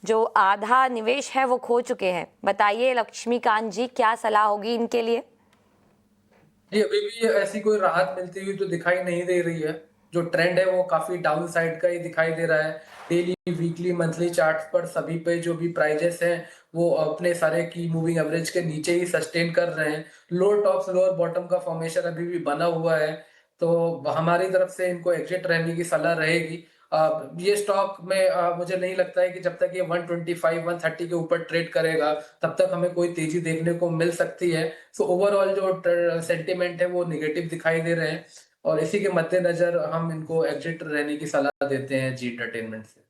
जो आधा निवेश है वो खो चुके हैं। बताइए लक्ष्मीकांत जी, क्या सलाह होगी इनके लिए? जी, अभी भी ऐसी कोई राहत मिलती हुई तो दिखाई नहीं दे रही है। जो ट्रेंड है वो काफी डाउन साइड का ही दिखाई दे रहा है। डेली, वीकली, मंथली चार्ट्स पर सभी पे जो भी प्राइजेस हैं वो अपने सारे की मूविंग एवरेज के नीचे ही सस्टेन कर रहे हैं। लोअर टॉप्स लोअर बॉटम का फॉर्मेशन अभी भी बना हुआ है, तो हमारी तरफ से इनको एग्जिट रहने की सलाह रहेगी। ये स्टॉक में मुझे नहीं लगता है कि जब तक ये 125 130 के ऊपर ट्रेड करेगा तब तक हमें कोई तेजी देखने को मिल सकती है। सो ओवरऑल जो सेंटिमेंट है वो निगेटिव दिखाई दे रहे हैं और इसी के मद्देनजर हम इनको एग्जिट रहने की सलाह देते हैं जी एंटरटेनमेंट से।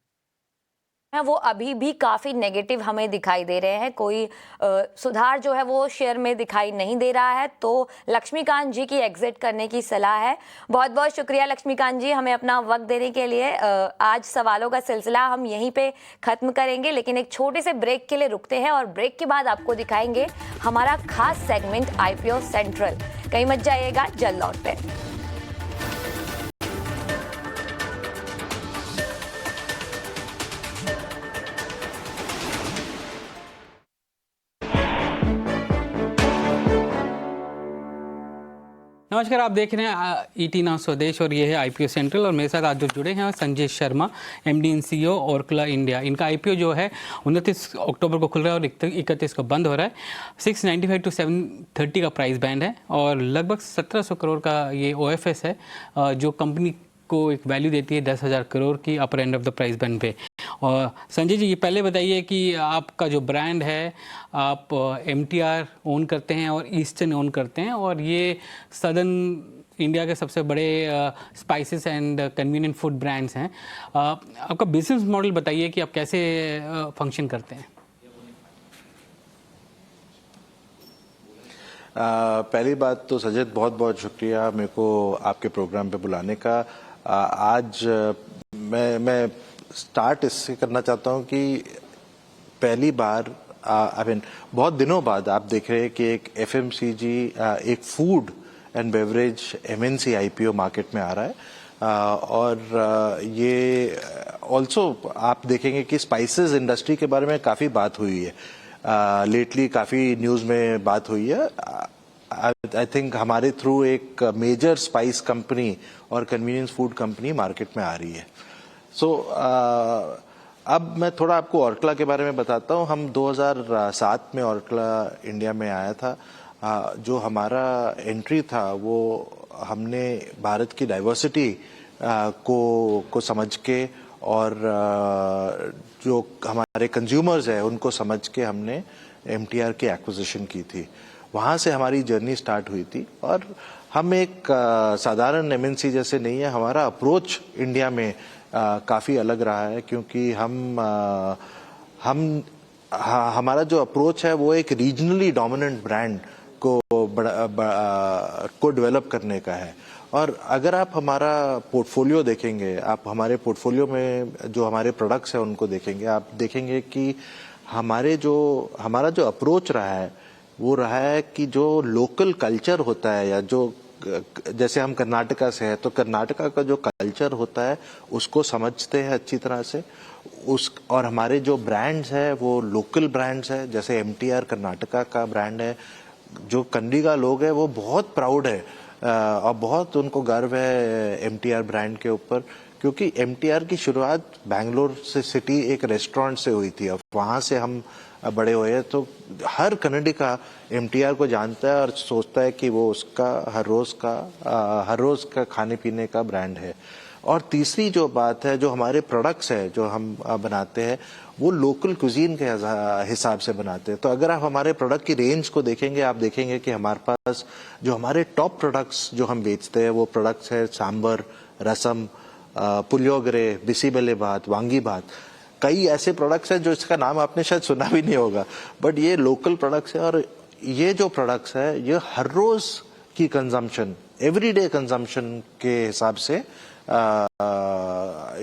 वो अभी भी काफ़ी नेगेटिव हमें दिखाई दे रहे हैं, कोई सुधार जो है वो शेयर में दिखाई नहीं दे रहा है, तो लक्ष्मीकांत जी की एग्जिट करने की सलाह है। बहुत बहुत शुक्रिया लक्ष्मीकांत जी हमें अपना वक्त देने के लिए। आज सवालों का सिलसिला हम यहीं पे ख़त्म करेंगे, लेकिन एक छोटे से ब्रेक के लिए रुकते हैं और ब्रेक के बाद आपको दिखाएंगे हमारा खास सेगमेंट IPO सेंट्रल। कहीं मत जाइएगा, जल्द लौटते हैं। नमस्कार, आप देख रहे हैं ET नाउ स्वदेश और ये है IPO सेंट्रल और मेरे साथ आज जो जुड़े हैं Sanjay Sharma, MD and CEO Oracle India. इनका IPO जो है 29 अक्टूबर को खुल रहा है और 31 को बंद हो रहा है। 695 to 730 का प्राइस बैंड है और लगभग 1700 करोड़ का ये OFS है, जो कंपनी को एक वैल्यू देती है 10,000 करोड़ की upper end of the price band पे। और संजय जी, ये पहले बताइए कि आपका जो ब्रांड है, आप MTR ओन करते हैं और ईस्टर्न ओन करते हैं और ये सदर्न इंडिया के सबसे बड़े spices and convenient food brands हैं। आपका बिजनेस मॉडल बताइए कि आप कैसे फंक्शन करते हैं। पहली बात तो सजद बहुत बहुत शुक्रिया मेरे को आपके प्रोग्राम पे बुलाने का। आज मैं स्टार्ट इससे करना चाहता हूँ कि पहली बार बहुत दिनों बाद आप देख रहे हैं कि एक FMCG एक food and beverage MNC IPO market में आ रहा है। और ये ऑल्सो आप देखेंगे कि स्पाइसेस इंडस्ट्री के बारे में काफ़ी बात हुई है, लेटली काफ़ी न्यूज़ में बात हुई है। आई थिंक हमारे थ्रू एक मेजर स्पाइस कंपनी और कन्वीनियंस फूड कंपनी मार्केट में आ रही है। सो अब मैं थोड़ा आपको ओरेकल के बारे में बताता हूँ। हम 2007 में ओरेकल इंडिया में आया था। जो हमारा एंट्री था वो हमने भारत की डाइवर्सिटी को समझ के और जो हमारे कंज्यूमर्स हैं उनको समझ के हमने MTR की एक्विजिशन की थी। वहाँ से हमारी जर्नी स्टार्ट हुई थी और हम एक साधारण MNC जैसे नहीं है। हमारा अप्रोच इंडिया में काफ़ी अलग रहा है, क्योंकि हमारा जो अप्रोच है वो एक रीजनली डोमिनेंट ब्रांड को डेवलप करने का है। और अगर आप हमारा पोर्टफोलियो देखेंगे, आप हमारे पोर्टफोलियो में जो हमारे प्रोडक्ट्स हैं उनको देखेंगे, आप देखेंगे कि हमारा जो अप्रोच रहा है वो रहा है कि जो लोकल कल्चर होता है, या जो जैसे हम कर्नाटका से हैं तो कर्नाटका का जो कल्चर होता है उसको समझते हैं अच्छी तरह से और हमारे जो ब्रांड्स हैं वो लोकल ब्रांड्स हैं। जैसे MTR कर्नाटका का ब्रांड है, जो कन्नड़ी का लोग हैं वो बहुत प्राउड है और बहुत उनको गर्व है MTR ब्रांड के ऊपर, क्योंकि MTR की शुरुआत बैंगलोर से सिटी एक रेस्टोरेंट से हुई थी। अब वहाँ से हम बड़े हुए हैं, तो हर कन्नडी का एमटीआर को जानता है और सोचता है कि वो उसका हर रोज का खाने पीने का ब्रांड है। और तीसरी जो बात है, जो हमारे प्रोडक्ट्स है जो हम बनाते हैं वो लोकल कुजीन के हिसाब से बनाते हैं। तो अगर आप हमारे प्रोडक्ट की रेंज को देखेंगे, आप देखेंगे कि हमारे पास जो हमारे टॉप प्रोडक्ट्स जो हम बेचते हैं वो प्रोडक्ट्स है सांबर, रसम, पुलियोगरे, बिसीबेले भात, वांगी भात। कई ऐसे प्रोडक्ट्स हैं जो इसका नाम आपने शायद सुना भी नहीं होगा, बट ये लोकल प्रोडक्ट्स है। और ये जो प्रोडक्ट्स है ये हर रोज की कंजम्पशन, एवरीडे कंजम्पशन के हिसाब से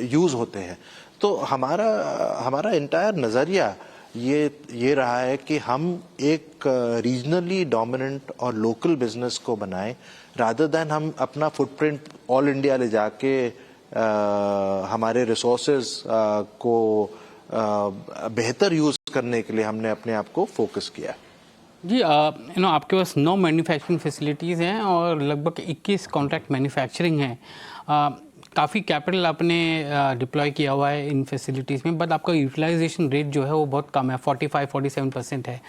यूज होते हैं। तो हमारा एंटायर नजरिया ये रहा है कि हम एक रीजनली डोमिनेंट और लोकल बिजनेस को बनाएं, रादर देन हम अपना फुटप्रिंट ऑल इंडिया ले जाके हमारे रिसोर्सेज को बेहतर यूज करने के लिए हमने अपने आप को फोकस किया। जी आपके पास 9 मैन्युफैक्चरिंग फैसिलिटीज़ हैं और लगभग 21 कॉन्ट्रैक्ट मैन्युफैक्चरिंग हैं। काफ़ी कैपिटल आपने डिप्लॉय किया हुआ है इन फैसिलिटीज़ में, बट आपका यूटिलाइजेशन रेट जो है वो बहुत कम है, 45-47% है।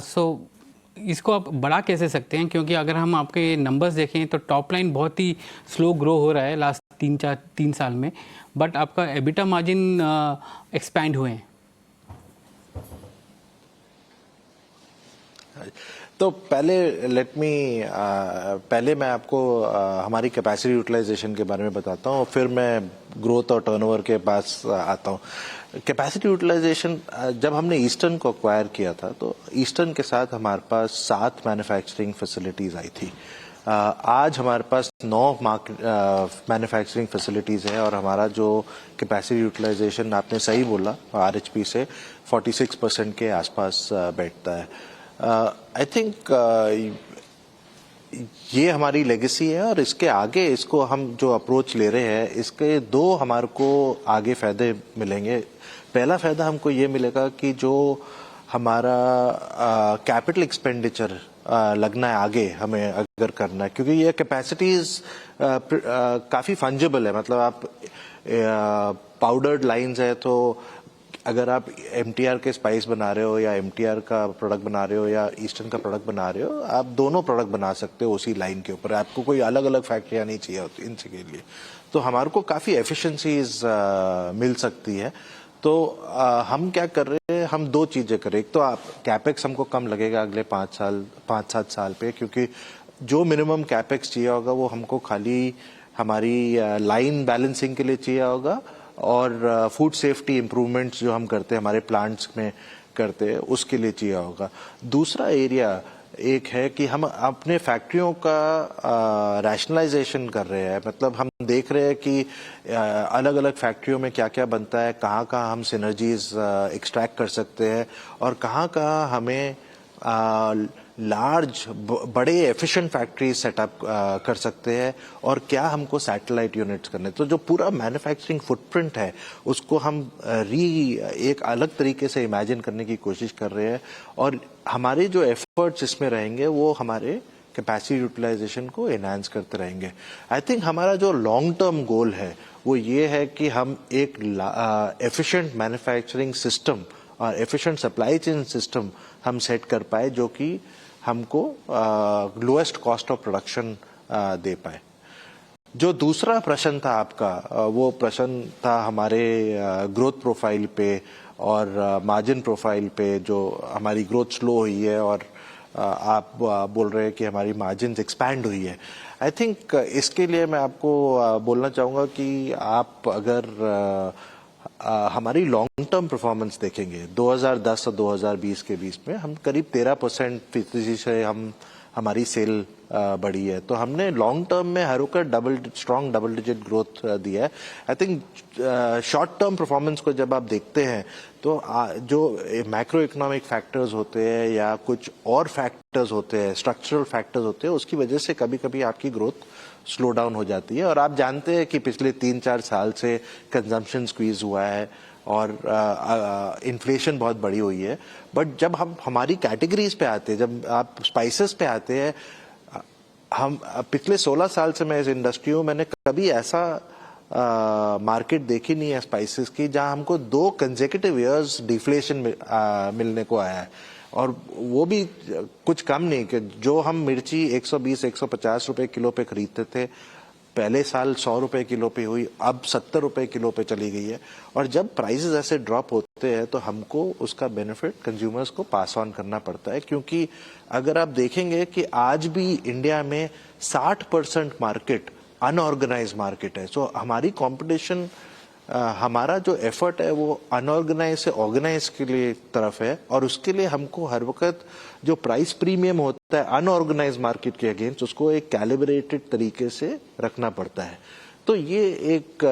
सो इसको आप बढ़ा कैसे सकते हैं, क्योंकि अगर हम आपके नंबर्स देखें तो टॉप लाइन बहुत ही स्लो ग्रो हो रहा है लास्ट 3 साल में, बट आपका एबिटा मार्जिन एक्सपैंड हुए हैं। तो पहले मैं आपको हमारी कैपेसिटी यूटिलाइजेशन के बारे में बताता हूँ, फिर मैं ग्रोथ और टर्नओवर के पास आता हूँ। कैपेसिटी यूटिलाइजेशन, जब हमने ईस्टर्न को एक्वायर किया था तो ईस्टर्न के साथ हमारे पास 7 मैन्युफैक्चरिंग फैसिलिटीज आई थी। आज हमारे पास 9 मैन्युफैक्चरिंग फैसिलिटीज है और हमारा जो कैपेसिटी यूटिलाइजेशन, आपने सही बोला, आरएचपी से 46% के आसपास बैठता है। आई थिंक ये हमारी लेगेसी है और इसके आगे इसको हम जो अप्रोच ले रहे हैं, इसके 2 हमारे को आगे फायदे मिलेंगे। पहला फायदा हमको ये मिलेगा कि जो हमारा कैपिटल एक्सपेंडिचर लगना है आगे हमें अगर करना है, क्योंकि ये कैपेसिटीज काफ़ी फंजेबल है। मतलब आप पाउडर्ड लाइंस है, तो अगर आप एमटीआर के स्पाइस बना रहे हो या एमटीआर का प्रोडक्ट बना रहे हो या ईस्टर्न का प्रोडक्ट बना रहे हो, आप दोनों प्रोडक्ट बना सकते हो उसी लाइन के ऊपर। आपको कोई अलग अलग फैक्ट्रियाँ नहीं चाहिए होती इनके लिए। तो हमारे को काफ़ी एफिशिएंसीज मिल सकती है। तो हम क्या कर रहे हैं, हम 2 चीज़ें करें। एक तो आप कैपेक्स हमको कम लगेगा अगले 5-7 साल पे, क्योंकि जो मिनिमम कैपेक्स चाहिए होगा वो हमको खाली हमारी लाइन बैलेंसिंग के लिए चाहिए होगा और फूड सेफ्टी इम्प्रूवमेंट्स जो हम करते हैं हमारे प्लांट्स में करते हैं उसके लिए चाहिए होगा। दूसरा एरिया एक है कि हम अपने फैक्ट्रियों का रैशनलाइजेशन कर रहे हैं। मतलब हम देख रहे हैं कि अलग अलग फैक्ट्रियों में क्या क्या बनता है, कहाँ कहाँ हम सिनर्जीज एक्सट्रैक्ट कर सकते हैं और कहाँ हमें लार्ज बड़े एफिशिएंट फैक्ट्री सेटअप कर सकते हैं और क्या हमको सैटेलाइट यूनिट्स करने। तो जो पूरा मैन्युफैक्चरिंग फुटप्रिंट है उसको हम एक अलग तरीके से इमेजिन करने की कोशिश कर रहे हैं और हमारे जो एफर्ट्स इसमें रहेंगे वो हमारे कैपेसिटी यूटिलाइजेशन को एनहांस करते रहेंगे। आई थिंक हमारा जो लॉन्ग टर्म गोल है वो ये है कि हम एक एफिशिएंट मैन्युफैक्चरिंग सिस्टम और एफिशिएंट सप्लाई चेन सिस्टम हम सेट कर पाए जो कि हमको लोएस्ट कॉस्ट ऑफ प्रोडक्शन दे पाए। जो दूसरा प्रश्न था आपका, वो प्रश्न था हमारे ग्रोथ प्रोफाइल पे और मार्जिन प्रोफाइल पे, जो हमारी ग्रोथ स्लो हुई है और आप बोल रहे हैं कि हमारी मार्जिन एक्सपैंड हुई है। आई थिंक इसके लिए मैं आपको बोलना चाहूँगा कि आप अगर हमारी लॉन्ग टर्म परफॉर्मेंस देखेंगे 2010 और 2020 के बीच में हम करीब 13% से हमारी सेल बढ़ी है। तो हमने लॉन्ग टर्म में हर होकर स्ट्रॉन्ग डबल डिजिट ग्रोथ दिया है। I think short term performance को जब आप देखते हैं तो जो मैक्रो इकोनॉमिक फैक्टर्स होते हैं या कुछ और फैक्टर्स होते हैं, स्ट्रक्चरल फैक्टर्स होते हैं, उसकी वजह से कभी कभी आपकी ग्रोथ स्लो डाउन हो जाती है। और आप जानते हैं कि पिछले 3-4 साल से कंजम्पशन स्क्वीज हुआ है और इन्फ्लेशन बहुत बढ़ी हुई है। बट जब हम हमारी कैटेगरीज पे आते हैं, जब आप स्पाइसेस पे आते हैं, हम पिछले 16 साल से मैं इस इंडस्ट्री में मैंने कभी ऐसा मार्केट देखी नहीं है स्पाइसेस की जहां हमको 2 कंसेक्यूटिव ईयर्स डिफ्लेशन मिलने को आया है, और वो भी कुछ कम नहीं कि जो हम मिर्ची 120-150 रुपए किलो पे खरीदते थे, पहले साल 100 रुपए किलो पे हुई, अब 70 रुपए किलो पे चली गई है। और जब प्राइसेस ऐसे ड्रॉप होते हैं तो हमको उसका बेनिफिट कंज्यूमर्स को पास ऑन करना पड़ता है, क्योंकि अगर आप देखेंगे कि आज भी इंडिया में 60% मार्केट अनऑर्गेनाइज मार्केट है। सो हमारी कंपटीशन, हमारा जो एफर्ट है वो अनऑर्गेनाइज से ऑर्गेनाइज के लिए तरफ है, और उसके लिए हमको हर वक्त जो प्राइस प्रीमियम होता है अनऑर्गेनाइज मार्केट के अगेंस्ट, उसको एक कैलिब्रेटेड तरीके से रखना पड़ता है। तो ये एक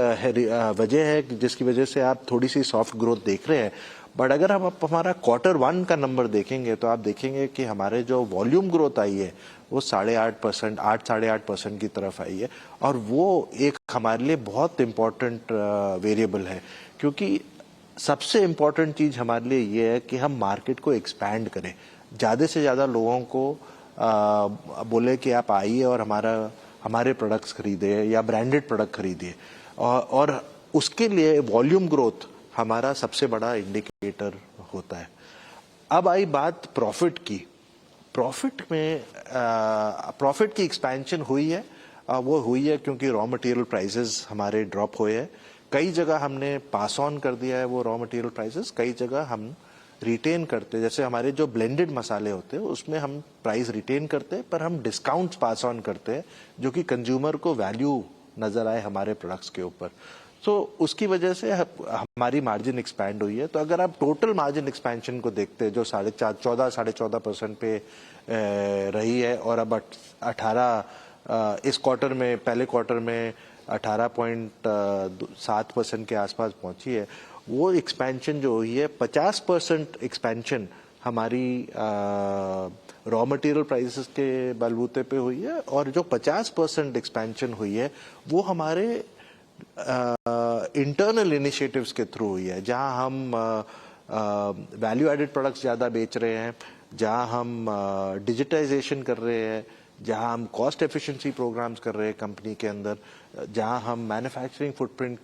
वजह है जिसकी वजह से आप थोड़ी सी सॉफ्ट ग्रोथ देख रहे हैं। बट अगर हम आप हमारा Q1 का नंबर देखेंगे तो आप देखेंगे कि हमारे जो वॉल्यूम ग्रोथ आई है वो 8.5%, 8-8.5% की तरफ आई है, और वो एक हमारे लिए बहुत इम्पोर्टेंट वेरिएबल है, क्योंकि सबसे इम्पोर्टेंट चीज हमारे लिए ये है कि हम मार्केट को एक्सपैंड करें, ज्यादा से ज्यादा लोगों को बोले कि आप आइए और हमारे प्रोडक्ट्स खरीदे या ब्रांडेड प्रोडक्ट खरीदिए, और उसके लिए वॉल्यूम ग्रोथ हमारा सबसे बड़ा इंडिकेटर होता है। अब आई बात प्रॉफिट की। प्रॉफिट में प्रॉफिट की एक्सपेंशन हुई है, वो हुई है क्योंकि रॉ मटेरियल प्राइसेस हमारे ड्रॉप हुए हैं। कई जगह हमने पास ऑन कर दिया है वो रॉ मटेरियल प्राइसेस, कई जगह हम रिटेन करते, जैसे हमारे जो ब्लेंडेड मसाले होते हैं उसमें हम प्राइस रिटेन करते हैं, पर हम डिस्काउंट्स पास ऑन करते हैं जो कि कंज्यूमर को वैल्यू नजर आए हमारे प्रोडक्ट्स के ऊपर। तो उसकी वजह से हमारी मार्जिन एक्सपैंड हुई है। तो अगर आप टोटल मार्जिन एक्सपेंशन को देखते हैं जो 14.5% पे रही है, और अब 18 इस क्वार्टर में, पहले क्वार्टर में 18.7% के आसपास पहुंची है, वो एक्सपेंशन जो हुई है 50% एक्सपेंशन हमारी रॉ मटेरियल प्राइसेस के बलबूते पे हुई है, और जो 50% एक्सपेंशन हुई है वो हमारे इंटरनल इनिशिएटिव्स के थ्रू हुई है, जहां हम वैल्यू एडेड प्रोडक्ट्स ज़्यादा बेच रहे हैं, जहां हम डिजिटाइजेशन कर रहे हैं, जहां हम कॉस्ट एफिशिएंसी प्रोग्राम्स कर रहे हैं कंपनी के अंदर, जहां हम मैन्युफैक्चरिंग फुटप्रिंट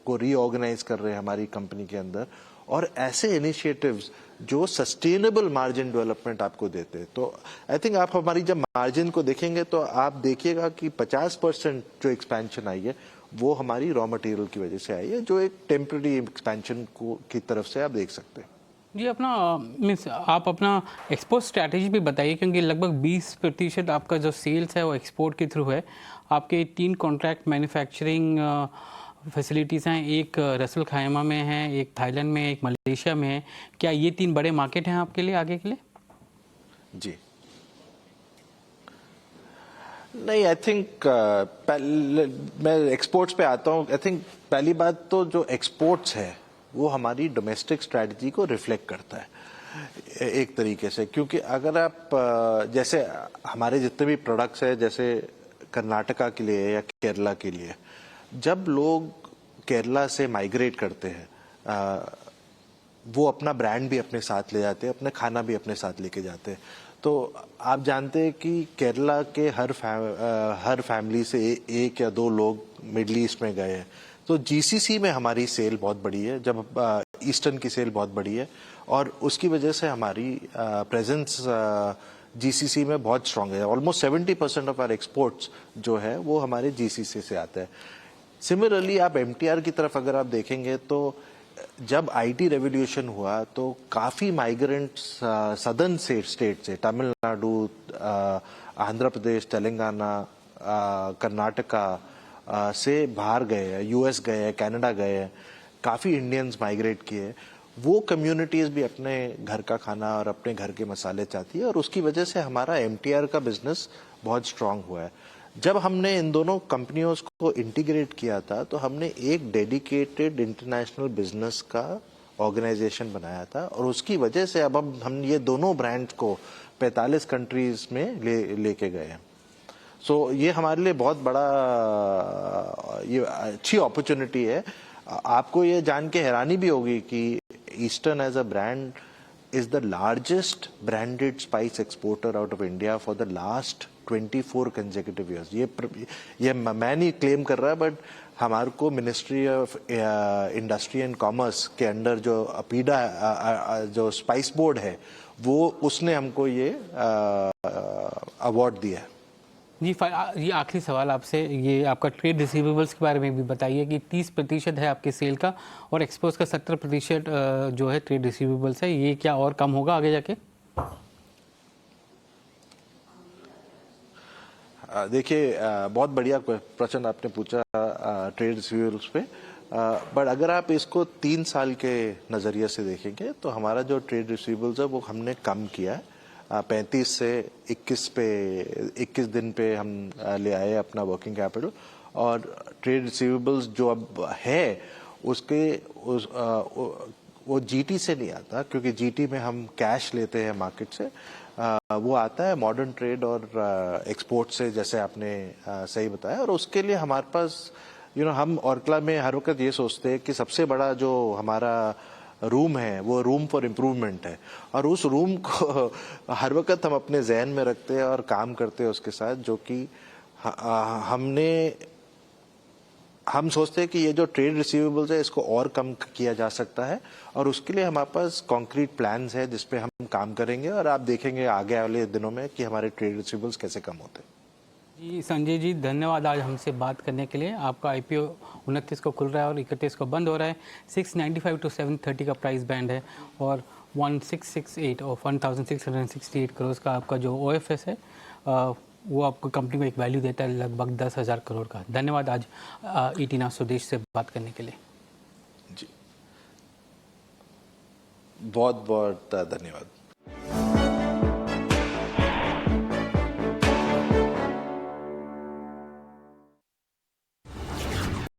को रीऑर्गेनाइज कर रहे हैं हमारी कंपनी के अंदर, और ऐसे इनिशिएटिव्स जो सस्टेनेबल मार्जिन डेवलपमेंट आपको देते हैं। तो आई थिंक आप हमारी जब मार्जिन को देखेंगे तो आप देखिएगा कि 50% जो एक्सपेंशन आई है वो हमारी रॉ मटेरियल की वजह से आई है, जो एक टेम्पररी एक्सपेंशन की तरफ से आप देख सकते हैं। जी, अपना मीन्स आप अपना एक्सपोर्ट स्ट्रैटेजी भी बताइए, क्योंकि लगभग 20% आपका जो सेल्स है वो एक्सपोर्ट के थ्रू है। आपके 3 कॉन्ट्रैक्ट मैन्युफैक्चरिंग फैसिलिटीज़ हैं, एक रसल खैमा में है, एक थाईलैंड में, एक मलेशिया में है। क्या ये 3 बड़े मार्केट हैं आपके लिए आगे के लिए? जी नहीं, आई थिंक मैं एक्सपोर्ट्स पे आता हूँ। आई थिंक पहली बात तो जो एक्सपोर्ट्स है वो हमारी डोमेस्टिक स्ट्रैटेजी को रिफ्लेक्ट करता है एक तरीके से, क्योंकि अगर आप जैसे हमारे जितने भी प्रोडक्ट्स हैं, जैसे कर्नाटका के लिए या केरला के लिए, जब लोग केरला से माइग्रेट करते हैं वो अपना ब्रांड भी अपने साथ ले जाते हैं, अपने खाना भी अपने साथ लेके जाते हैं। तो आप जानते हैं कि केरला के हर फैमिली से 1 या 2 लोग मिडल ईस्ट में गए हैं। तो जीसीसी में हमारी सेल बहुत बड़ी है, जब ईस्टर्न की सेल बहुत बड़ी है, और उसकी वजह से हमारी प्रेजेंस जीसीसी में बहुत स्ट्रांग है। ऑलमोस्ट 70% ऑफ आवर एक्सपोर्ट्स जो है वो हमारे जीसीसी से आता है। सिमिलरली आप एमटीआर की तरफ अगर आप देखेंगे तो जब आईटी रेवोल्यूशन हुआ तो काफी माइग्रेंट्स सदर्न स्टेट से, तमिलनाडु, आंध्र प्रदेश, तेलंगाना, कर्नाटका से बाहर गए हैं, यूएस गए हैं, कनाडा गए हैं, काफी इंडियंस माइग्रेट किए। वो कम्युनिटीज भी अपने घर का खाना और अपने घर के मसाले चाहती है, और उसकी वजह से हमारा एमटीआर का बिजनेस बहुत स्ट्रांग हुआ है। जब हमने इन दोनों कंपनियों को इंटीग्रेट किया था तो हमने एक डेडिकेटेड इंटरनेशनल बिजनेस का ऑर्गेनाइजेशन बनाया था, और उसकी वजह से अब हम ये दोनों ब्रांड को 45 कंट्रीज में लेके गए हैं। सो ये हमारे लिए बहुत बड़ा ये अच्छी अपॉर्चुनिटी है। आपको ये जान के हैरानी भी होगी कि Eastern as a brand is the largest branded spice exporter out of India for the last 24 consecutive years. ये मैं नहीं क्लेम कर रहा, बट हमारे को ministry of industry and commerce के अंडर जो अपीडा जो स्पाइस बोर्ड है वो उसने हमको ये अवार्ड दिया है। जी ये आखिरी सवाल आपसे, ये आपका ट्रेड रिसीवेबल्स के बारे में भी बताइए कि 30% है आपके सेल का और एक्सपोर्ट्स का 70% जो है ट्रेड रिसीवेबल्स है, ये क्या और कम होगा आगे जाके? देखिए बहुत बढ़िया प्रश्न आपने पूछा ट्रेड रिसीवेबल्स पे, बट अगर आप इसको 3 साल के नज़रिए से देखेंगे तो हमारा जो ट्रेड रिसीवेबल्स है वो हमने कम किया है। 35 से 21 दिन पे हम ले आए अपना वर्किंग कैपिटल, और ट्रेड रिसीवेबल्स जो अब है उसके वो जीटी से नहीं आता, क्योंकि जीटी में हम कैश लेते हैं मार्केट से, वो आता है मॉडर्न ट्रेड और एक्सपोर्ट से, जैसे आपने सही बताया। और उसके लिए हमारे पास हम ऑर्कला में हर वक्त ये सोचते हैं कि सबसे बड़ा जो हमारा रूम है वो रूम फॉर इम्प्रूवमेंट है, और उस रूम को हर वक्त हम अपने जहन में रखते हैं और काम करते हैं उसके साथ, जो कि हम सोचते हैं कि ये जो ट्रेड रिसीवेबल्स है इसको और कम किया जा सकता है, और उसके लिए हमारे पास कॉन्क्रीट प्लान्स है जिस पे हम काम करेंगे, और आप देखेंगे आगे वाले दिनों में कि हमारे ट्रेड रिसीवेबल्स कैसे कम होते हैं। जी संजय जी, धन्यवाद आज हमसे बात करने के लिए। आपका IPO 29 को खुल रहा है और 31 को बंद हो रहा है। 695 to 730 का प्राइस बैंड है और 1668 और 1668 करोड़ का आपका जो OFS है वो आपको कंपनी को एक वैल्यू देता है लगभग 10,000 करोड़ का। धन्यवाद आज ET Now स्वदेश से बात करने के लिए। जी बहुत बहुत धन्यवाद।